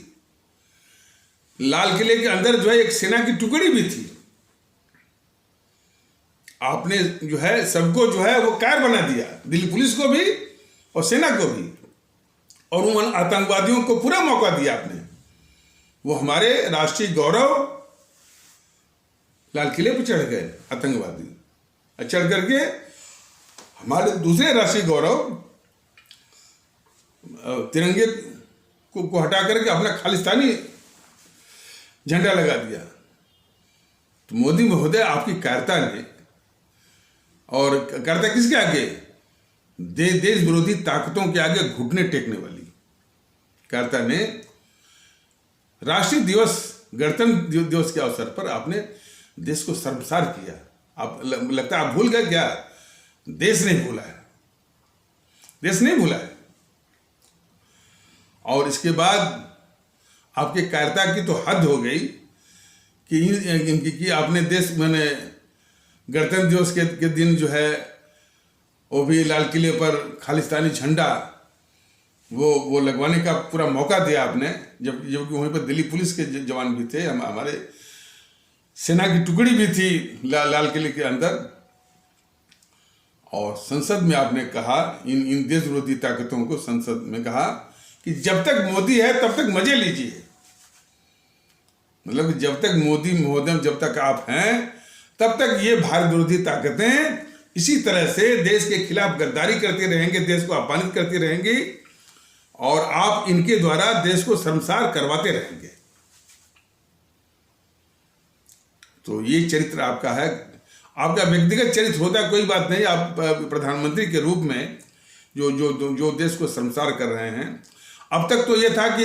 लाल किले के अंदर जो है एक सेना की टुकड़ी भी थी। आपने जो है सबको जो है वो कायर बना दिया, दिल्ली पुलिस को भी और सेना को भी, और उन आतंकवादियों को पूरा मौका दिया आपने। वो हमारे राष्ट्रीय गौरव लाल किले पर चढ़ गए आतंकवादी, चढ़ करके हमारे दूसरे राष्ट्रीय गौरव तिरंगे को हटा करके अपना खालिस्तानी झंडा लगा दिया। तो मोदी महोदय, आपकी कायरता ने, और कायरता किसके आगे? देश विरोधी ताकतों के आगे घुटने टेकने वाली कायरता ने राष्ट्रीय दिवस, गणतंत्र दिवस के अवसर पर आपने देश को शर्मसार किया। आप लगता है आप भूल गए क्या? देश नहीं भूला है, देश नहीं भूला है। और इसके बाद आपके कायरता की तो हद हो गई कि आपने देश, मैंने गणतंत्र दिवस के दिन जो है वो भी लाल किले पर खालिस्तानी झंडा वो लगवाने का पूरा मौका दिया आपने, जबकि वहीं पर दिल्ली पुलिस के जवान भी थे, हमारे सेना की टुकड़ी भी थी लाल किले के अंदर। और संसद में आपने कहा, इन देश विरोधी ताकतों को संसद में कहा कि जब तक मोदी है तब तक मजे लीजिए। मतलब जब तक मोदी महोदय, जब तक आप हैं तब तक ये भारत विरोधी ताकतें इसी तरह से देश के खिलाफ गद्दारी करती रहेंगे, देश को अपमानित करती रहेंगी, और आप इनके द्वारा देश को शर्मसार करवाते रहेंगे। तो ये चरित्र आपका है, आपका व्यक्तिगत चरित्र होता कोई बात नहीं। आप प्रधानमंत्री के रूप में जो देश को शर्मसार कर रहे हैं। अब तक तो ये था कि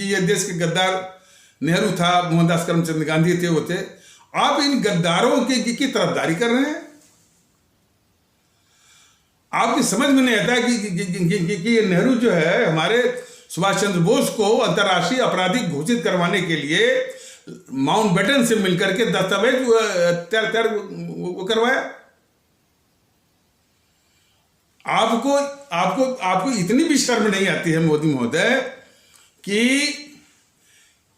ये देश के गद्दार नेहरू था, मोहनदास करमचंद गांधी थे, वो थे। आप इन गद्दारों की तरफदारी कर रहे हैं। आपकी समझ में नहीं आता कि ये नेहरू जो है, हमारे सुभाष चंद्र बोस को अंतर्राष्ट्रीय आपराधिक घोषित करवाने के लिए माउंटबेटन से मिलकर के दस्तावेज तैयार वो करवाया। आपको इतनी भी शर्म नहीं आती है मोदी महोदय कि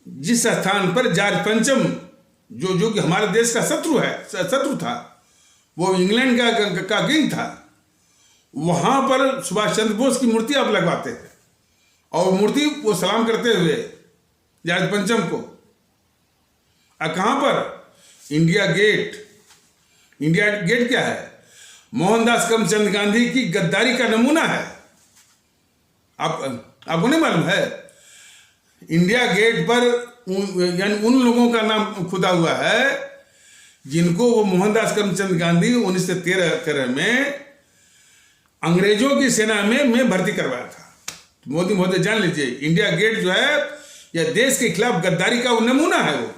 जिस स्थान पर जॉर्ज पंचम जो कि हमारे देश का शत्रु था, वो इंग्लैंड का किंग था, वहां पर सुभाष चंद्र बोस की मूर्ति आप लगवाते हैं, और मूर्ति वो सलाम करते हुए जॉर्ज पंचम को। कहां पर? India gate. इंडिया गेट क्या है? मोहनदास करमचंद गांधी की गद्दारी का नमूना है। आपको नहीं मालूम है? इंडिया गेट पर यानी उन लोगों का नाम खुदा हुआ है जिनको वो मोहनदास करमचंद गांधी 1913 में अंग्रेजों की सेना में भर्ती करवाया था। मोदी महोदय जान लीजिए, इंडिया गेट जो है यह देश के खिलाफ गद्दारी का वो नमूना है। वो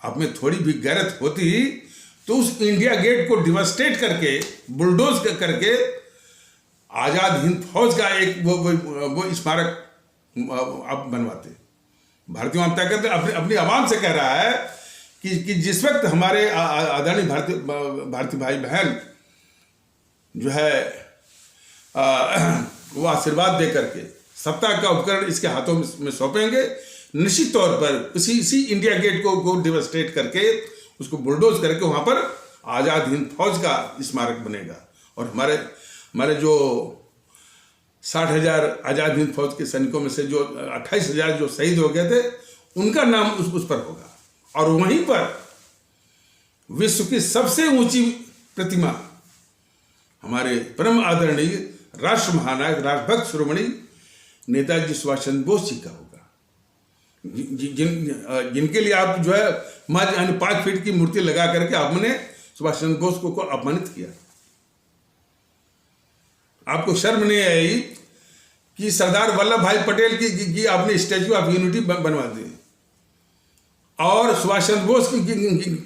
आप में थोड़ी भी गैरत होती तो उस इंडिया गेट को डिवास्टेट करके, बुलडोज करके आजाद हिंद फौज का एक वो स्मारक आप बनवाते। भारतीय जनता पार्टी अपनी आवाम से कह रहा है कि जिस वक्त हमारे आदरणीय भारतीय भाई बहन जो है वो आशीर्वाद दे करके सत्ता का उपकरण इसके हाथों में सौंपेंगे, निश्चित तौर पर इसी इंडिया गेट को डिवास्टेट करके, उसको बुलडोज करके वहां पर आजाद हिंद फौज का स्मारक बनेगा। और हमारे जो 60,000 आजाद हिंद फौज के सैनिकों में से जो 28,000 जो शहीद हो गए थे, उनका नाम उस पर होगा। और वहीं पर विश्व की सबसे ऊंची प्रतिमा हमारे परम आदरणीय राष्ट्र महानायक, राष्ट्रभक्त शिरोमणि नेताजी सुभाष चंद्र बोस जी का होगा, जिनके लिए आप जो है 5 फीट की मूर्ति लगा करके आपने सुभाष चंद्र बोस को अपमानित किया। आपको शर्म नहीं आई कि सरदार वल्लभ भाई पटेल की आपने स्टैच्यू ऑफ यूनिटी बनवा दी, और सुभाष चंद्र बोस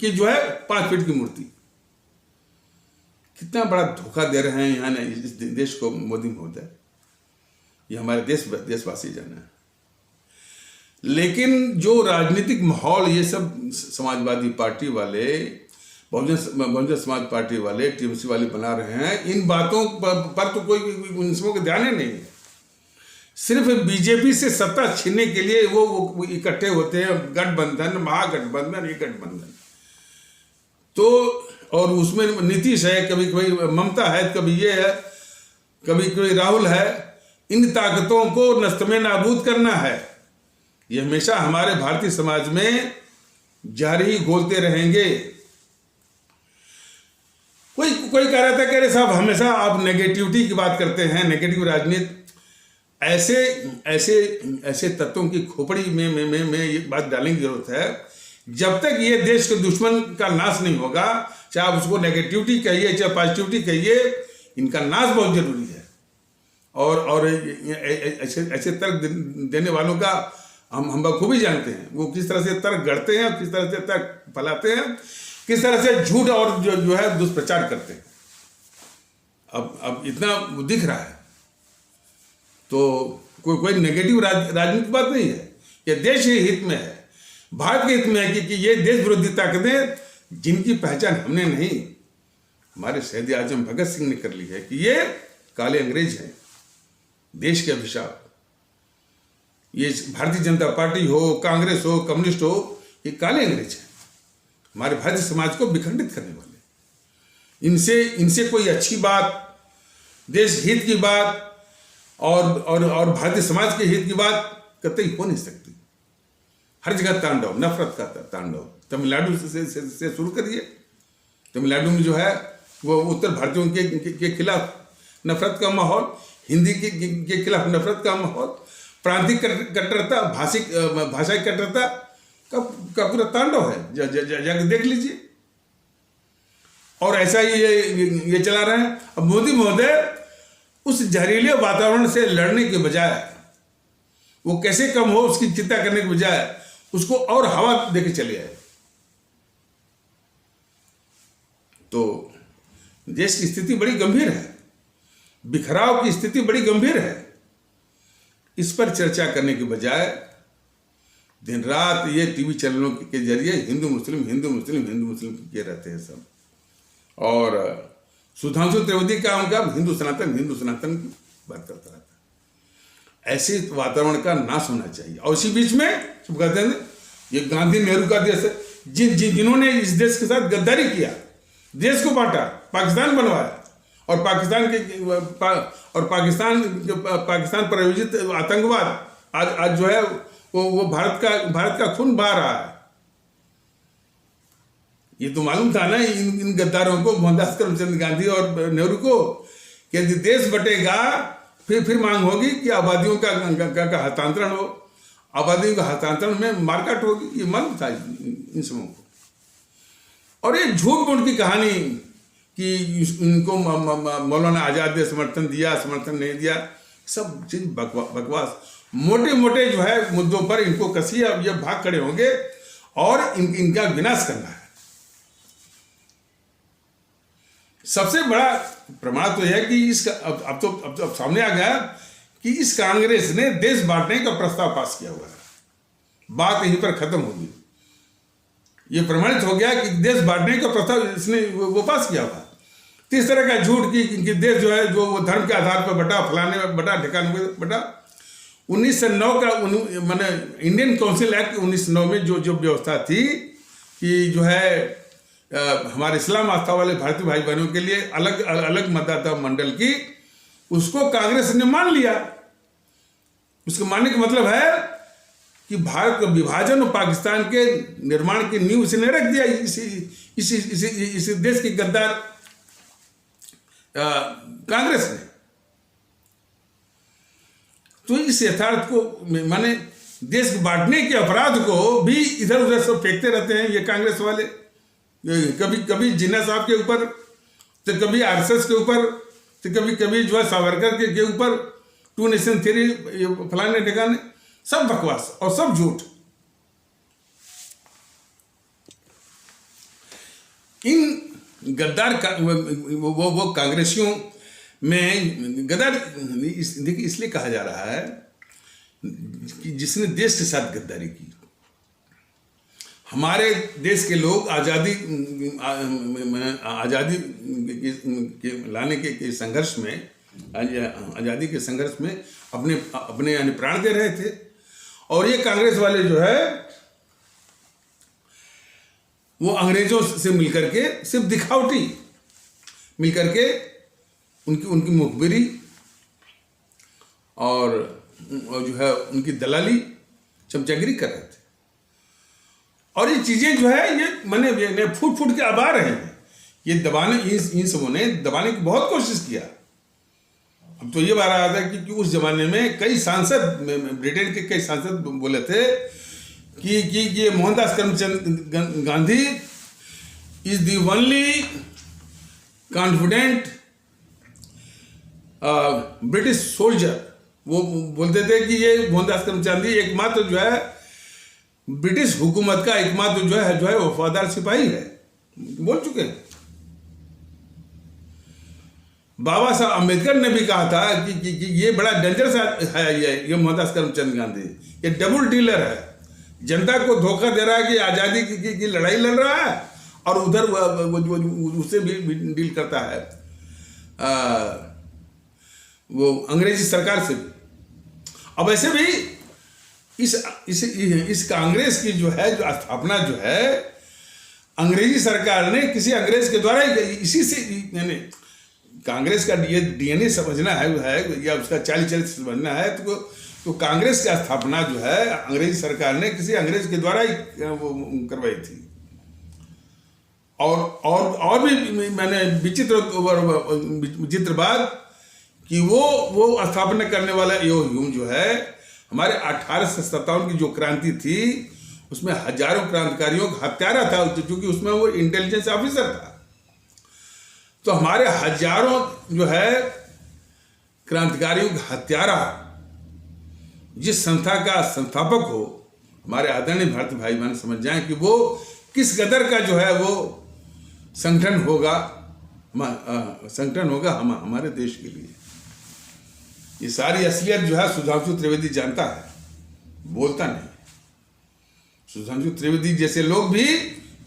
की जो है 5 फीट की मूर्ति। कितना बड़ा धोखा दे रहे हैं यहाँ इस देश को मोदी महोदय। ये हमारे देशवासी जाना है। लेकिन जो राजनीतिक माहौल ये सब समाजवादी पार्टी वाले, बहुजन समाज पार्टी वाले, टीएमसी वाले बना रहे हैं, इन बातों पर तो कोई इंसानों को ध्यान ही नहीं है। सिर्फ बीजेपी से सत्ता छीनने के लिए वो इकट्ठे होते हैं, गठबंधन, महागठबंधन, ये गठबंधन। तो और उसमें नीतीश है, कभी ममता है, कभी ये है, कभी राहुल है। इन ताकतों को नस्तमे नाबूद करना है। ये हमेशा हमारे भारतीय समाज में जारी घोलते रहेंगे। कोई कह रहा था कि अरे साहब हमेशा आप नेगेटिविटी की बात करते हैं, नेगेटिव राजनीति। ऐसे तत्वों की खोपड़ी में ये बात डालने की जरूरत है। जब तक ये देश के दुश्मन का नाश नहीं होगा, चाहे आप उसको नेगेटिविटी कहिए चाहे पॉजिटिविटी कहिए, इनका नाश बहुत जरूरी है। और ऐसे तर्क देने वालों का हम बखूबी जानते हैं वो किस तरह से तर्क गढ़ते हैं, किस तरह से तर्क फैलाते हैं, किस तरह से झूठ और जो है दुष्प्रचार करते हैं। अब इतना दिख रहा है तो कोई नेगेटिव राजनीतिक बात नहीं है। ये देश के हित में है, भारत के हित में है कि ये देश विरोधी ताकतें जिनकी पहचान हमने नहीं, हमारे शहीद आजम भगत सिंह ने कर ली है कि ये काले अंग्रेज हैं, देश के अभिशाप। ये भारतीय जनता पार्टी हो, कांग्रेस हो, कम्युनिस्ट हो, ये काले अंग्रेज हैं, हमारे भारतीय समाज को विखंडित करने वाले। इनसे कोई अच्छी बात, देश हित की बात और भारतीय समाज के हित की बात कतई हो नहीं सकती। हर जगह तांडव, नफरत का तांडव। तमिलनाडु से शुरू करिए। तमिलनाडु में जो है वो उत्तर भारतीयों के खिलाफ नफरत का माहौल, हिंदी के खिलाफ नफरत का माहौल, प्रांतिक कट्टरता, भाषाई कट्टरता का पूरा तांडव है। जाकर देख लीजिए। और ऐसा ही ये चला रहे हैं। अब मोदी महोदय उस जहरीले वातावरण से लड़ने के बजाय, वो कैसे कम हो उसकी चिंता करने के बजाय उसको और हवा देके चले आए। तो देश की स्थिति बड़ी गंभीर है, बिखराव की स्थिति बड़ी गंभीर है। इस पर चर्चा करने के बजाय दिन रात ये टीवी चैनलों के जरिए हिंदू मुस्लिम किए रहते हैं सब। और सुधांशु त्रिवेदी का उनका हिंदू सनातन की बात करता रहता है। ऐसे वातावरण का नाश होना चाहिए। और इसी बीच में सब कहते हैं ये गांधी नेहरू का देश है। जिन्होंने इस देश के साथ गद्दारी किया, देश को बांटा, पाकिस्तान बनवाया और पाकिस्तान प्रायोजित आतंकवाद आज जो है वो भारत का खून बहा रहा है। ये तो मालूम था ना इन गद्दारों को, मोहनदास करमचंद गांधी और नेहरू को, कि यदि देश बटेगा फिर मांग होगी कि आबादियों का हस्तांतरण हो, आबादियों का हस्तांतरण में मारकाट होगी। ये मालूम था इन सबों को। और ये झूठ मूठ की कहानी कि इनको मौलाना आजाद ने समर्थन दिया, समर्थन नहीं दिया, सब चीज बकवास। मोटे मोटे जो है मुद्दों पर इनको कसी, अब ये भाग खड़े होंगे और इनका विनाश करना है। सबसे बड़ा प्रमाण तो यह है कि इसका अब सामने आ गया कि इस कांग्रेस ने देश बांटने का प्रस्ताव पास किया हुआ है। बात यहीं पर खत्म होगी। ये प्रमाणित हो गया कि देश बांटने का प्रस्ताव इसने वो पास किया हुआ। तो इस तरह का झूठ कि देश जो है जो वो धर्म के आधार पर बटा, फलाने में बटा, ठिकाने में बटा। 1909 का मैंने इंडियन काउंसिल एक्ट 1909 में जो व्यवस्था थी कि जो है हमारे इस्लाम आस्था वाले भारतीय भाई बहनों के लिए अलग मतदाता मंडल की, उसको कांग्रेस ने मान लिया। उसके मानने का मतलब है कि भारत का विभाजन और पाकिस्तान के निर्माण की नींव इसने रख दिया इसी देश की गद्दार कांग्रेस ने। तो इस यथार्थ को माने देश को बांटने के अपराध को भी इधर उधर सब फेंकते रहते हैं ये कांग्रेस वाले। कभी जिन्ना साहब के ऊपर, तो कभी आरएसएस के ऊपर, तो कभी जो है सावरकर के ऊपर, टू नेशन थ्योरी, फलाने ठिकाने, सब बकवास और सब झूठ। इन गद्दार का वो कांग्रेसियों में गद्दार देखिए इसलिए कहा जा रहा है कि जिसने देश के साथ गद्दारी की। हमारे देश के लोग आज़ादी के लाने के संघर्ष में, आज़ादी के संघर्ष में अपने यानी प्राण दे रहे थे। और ये कांग्रेस वाले जो है वो अंग्रेजों से मिलकर के, सिर्फ दिखावटी मिलकर के उनकी मुखबिरी और जो है उनकी दलाली, चमचागिरी कर रहे थे। और ये चीजें जो है ये मैंने फूट के आभार हैं। ये दबाने, इन सबों ने दबाने की बहुत कोशिश किया। अब तो ये बात आ था कि उस जमाने में कई सांसद, ब्रिटेन के कई सांसद बोले थे कि ये Mohandas Karamchand Gandhi is the only confident British soldier. वो बोलते थे कि ये मोहनदास करमचंद गांधी एकमात्र जो है ब्रिटिश हुकूमत का एकमात्र जो है वफादार सिपाही है, बोल चुके हैं। बाबा साहब अम्बेडकर ने भी कहा था कि ये बड़ा डेंजरस है ये मोहनदास करमचंद गांधी, ये डबल डीलर है। जनता को धोखा दे रहा है कि आज़ादी की लड़ाई लड़ रहा है और उधर उससे भी डील करता है। वो अंग्रेजी सरकार से भी। अब ऐसे भी इस कांग्रेस की जो है, जो स्थापना जो है, अंग्रेजी सरकार ने किसी अंग्रेज के द्वारा ही, इसी से, यानी कांग्रेस का ये डीएनए समझना है या उसका चाल चरित्र समझना है तो कांग्रेस की स्थापना जो है अंग्रेजी सरकार ने किसी अंग्रेज के द्वारा ही वो करवाई थी। और भी मैंने विचित्र बात कि वो स्थापना करने वाला ह्यूम जो है, हमारे 1857 की जो क्रांति थी उसमें हजारों क्रांतिकारियों का हत्यारा था, क्योंकि उसमें वो इंटेलिजेंस ऑफिसर था। तो हमारे हजारों जो है क्रांतिकारियों का हत्यारा जिस संस्था का संस्थापक हो, हमारे आदरणीय भारतीय भाई बहन समझ जाएं कि वो किस कदर का जो है वो संगठन होगा हमारे देश के लिए। ये सारी असलियत जो है सुधांशु त्रिवेदी जानता है, बोलता नहीं। सुधांशु त्रिवेदी जैसे लोग भी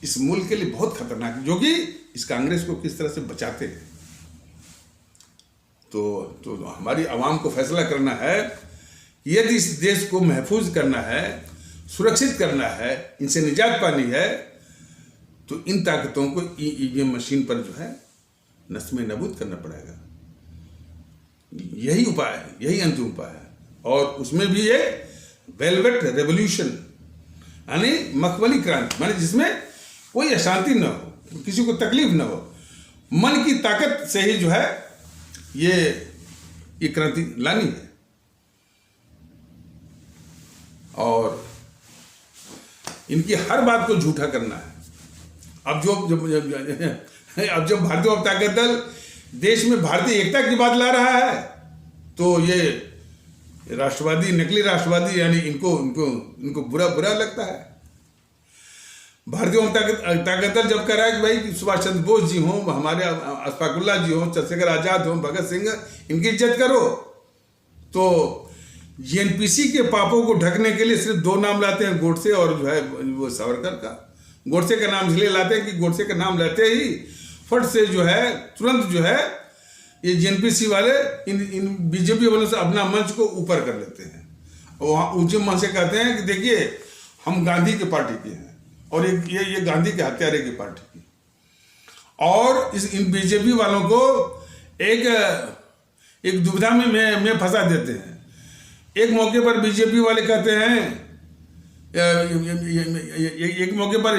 इस मुल्क के लिए बहुत खतरनाक, जो कि इस कांग्रेस को किस तरह से बचाते हैं। तो हमारी आवाम को फैसला करना है कि यदि इस देश को महफूज करना है, सुरक्षित करना है, इनसे निजात पानी है, तो इन ताकतों को ईवीएम मशीन पर जो है नस्मे नबूद करना पड़ेगा। यही उपाय है, यही अंतिम उपाय है। और उसमें भी ये वेलवेट रेवोल्यूशन, यानी मखमली क्रांति, माने जिसमें कोई अशांति न हो, किसी को तकलीफ न हो, मन की ताकत से ही जो है ये क्रांति लानी है। और इनकी हर बात को झूठा करना है। अब जब भारतीय ताकत दल देश में भारतीय एकता की बात ला रहा है, तो ये राष्ट्रवादी, नकली राष्ट्रवादी, यानी इनको बुरा लगता है। भारतीय ताकत दल जब कह रहा है कि भाई सुभाष चंद्र बोस जी हों, हमारे अशफाकुल्ला जी हों, चंद्रशेखर आजाद हों, भगत सिंह, इनकी इज्जत करो, तो जीएनपीसी के पापों को ढकने के लिए सिर्फ दो नाम लाते हैं, गोडसे और जो है वो सावरकर का। गोडसे का नाम इसलिए लाते हैं कि गोडसे का नाम लेते ही फट से जो है तुरंत जो है ये जीएनपीसी वाले इन बीजेपी वालों से अपना मंच को ऊपर कर लेते हैं। और ऊंचे मंच से कहते हैं कि देखिए हम गांधी की पार्टी के हैं और ये गांधी के हत्यारे की पार्टी की। और इन बीजेपी वालों को एक दुविधा में फंसा देते हैं। एक मौके पर बीजेपी वाले कहते हैं, एक मौके पर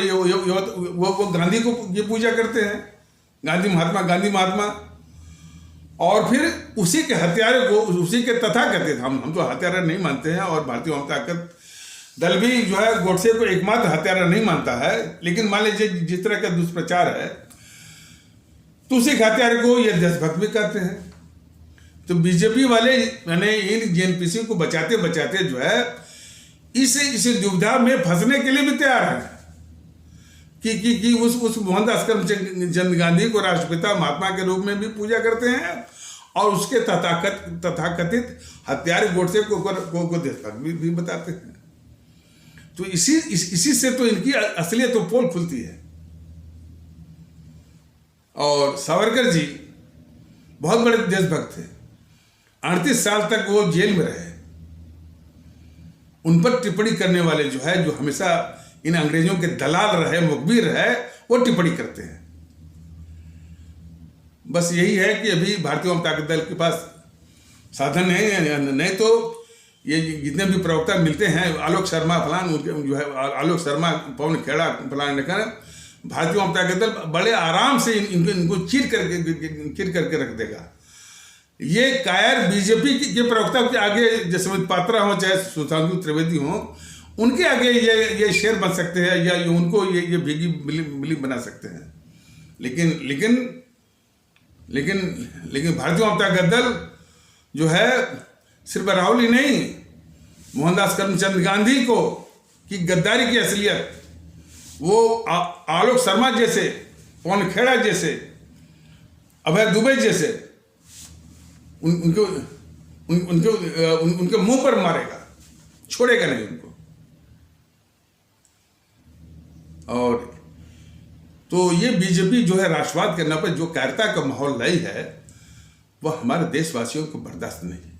वो गांधी को ये पूजा करते हैं, गांधी महात्मा, और फिर उसी के हत्यारे को, उसी के तथाकथित, हम तो हत्यारा नहीं मानते हैं, और भारतीय ताकत दल भी जो है गोडसे को एकमात्र हत्यारा नहीं मानता है, लेकिन मान लीजिए जिस तरह का दुष्प्रचार है तो उसी हत्यारे को ये देशभक्त भी कहते हैं। तो बीजेपी वाले मैंने इन जीएनपीसी को बचाते जो है इस दुविधा में फंसने के लिए भी तैयार है कि उस मोहनदास करमचंद गांधी को राष्ट्रपिता महात्मा के रूप में भी पूजा करते हैं, और उसके तथाकथित हत्यारे गोडसे को देशभक्त भी बताते हैं। तो इसी से तो इनकी असलियत तो पोल खुलती है। और सावरकर जी बहुत बड़े देशभक्त थे, 38 साल तक वो जेल में रहे। उन पर टिप्पणी करने वाले जो है, जो हमेशा इन अंग्रेजों के दलाल रहे, मुखबिर रहे, वो टिप्पणी करते हैं। बस यही है कि अभी भारतीय ताकत दल के पास साधन नहीं तो ये जितने भी प्रवक्ता मिलते हैं, आलोक शर्मा फलान, उनके जो है आलोक शर्मा, पवन खेड़ा फलान, भारतीय ताकत दल बड़े आराम से इनको चीर करके रख देगा। ये कायर बीजेपी के प्रवक्ता के आगे, जैसे सुमित पात्रा हो चाहे सुधांशु त्रिवेदी हो, उनके आगे ये शेर बन सकते हैं, या उनको ये भीगी बिल्ली बना सकते हैं। लेकिन भारतीय ताकत दल जो है सिर्फ राहुल ही नहीं, मोहनदास करमचंद गांधी को की गद्दारी की असलियत वो आलोक शर्मा जैसे, पवन खेड़ा जैसे, अभय दुबे जैसे उनके मुंह पर मारेगा, छोड़ेगा नहीं उनको। और तो ये बीजेपी जो है राष्ट्रवाद के नाम पर जो कायरता का माहौल लाई है, वह हमारे देशवासियों को बर्दाश्त नहीं है।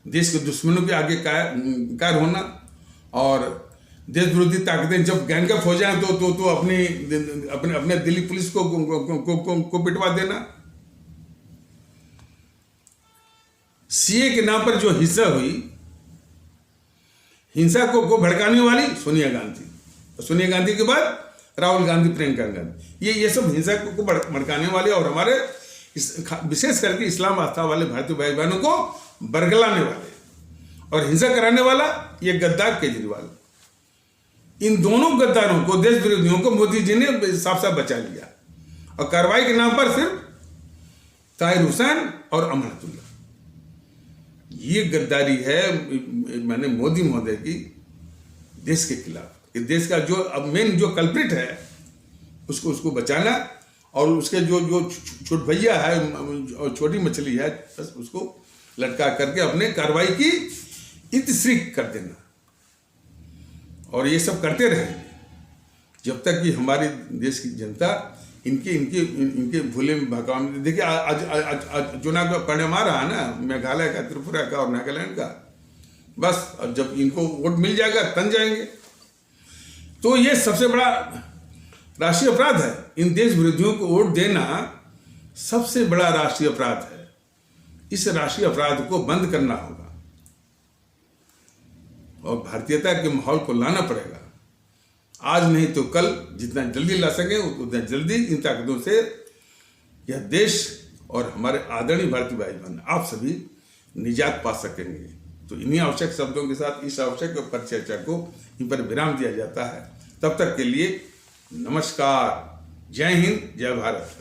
देश के दुश्मनों के आगे कायर होना और देश विरोधी ताकतें जब गैंगअप हो जाए तो अपने दिल्ली पुलिस को पिटवा देना। सीए के नाम पर जो हिंसा हुई, हिंसा को भड़काने वाली सोनिया गांधी, सोनिया गांधी के बाद राहुल गांधी, प्रियंका गांधी, ये सब हिंसा को भड़काने वाले और हमारे विशेष करके इस्लाम आस्था वाले भारतीय भाई बहनों को बरगलाने वाले और हिंसा कराने वाला ये गद्दार केजरीवाल। इन दोनों गद्दारों को, देश विरोधियों को मोदी जी ने साफ साफ बचा लिया और कार्रवाई के नाम पर सिर्फ ताहिर हुसैन और अमरतुल्ला। ये गद्दारी है मैंने मोदी महोदय की देश के खिलाफ। देश का जो अब मेन जो कल्प्रिट है उसको बचाना और उसके जो छोट भैया है और छोटी मछली है बस उसको लटका करके अपने कार्रवाई की इत्श्री कर देना। और ये सब करते रहेंगे जब तक कि हमारे देश की जनता इनके भूले में भकाऊ में। देखिए आज चुनाव का परिणाम आ रहा है ना, मेघालय का, त्रिपुरा का और नागालैंड का। बस अब जब इनको वोट मिल जाएगा तन जाएंगे। तो ये सबसे बड़ा राष्ट्रीय अपराध है। इन देश विरोधियों को वोट देना सबसे बड़ा राष्ट्रीय अपराध है। इस राष्ट्रीय अपराध को बंद करना होगा और भारतीयता के माहौल को लाना पड़ेगा। आज नहीं तो कल, जितना जल्दी ला सके उतना जल्दी इन ताकतों से यह देश और हमारे आदरणीय भारतीय भाई बहन आप सभी निजात पा सकेंगे। तो इन्हीं आवश्यक शब्दों के साथ इस आवश्यक परिचर्चा को इन पर विराम दिया जाता है। तब तक के लिए नमस्कार, जय हिंद, जय भारत।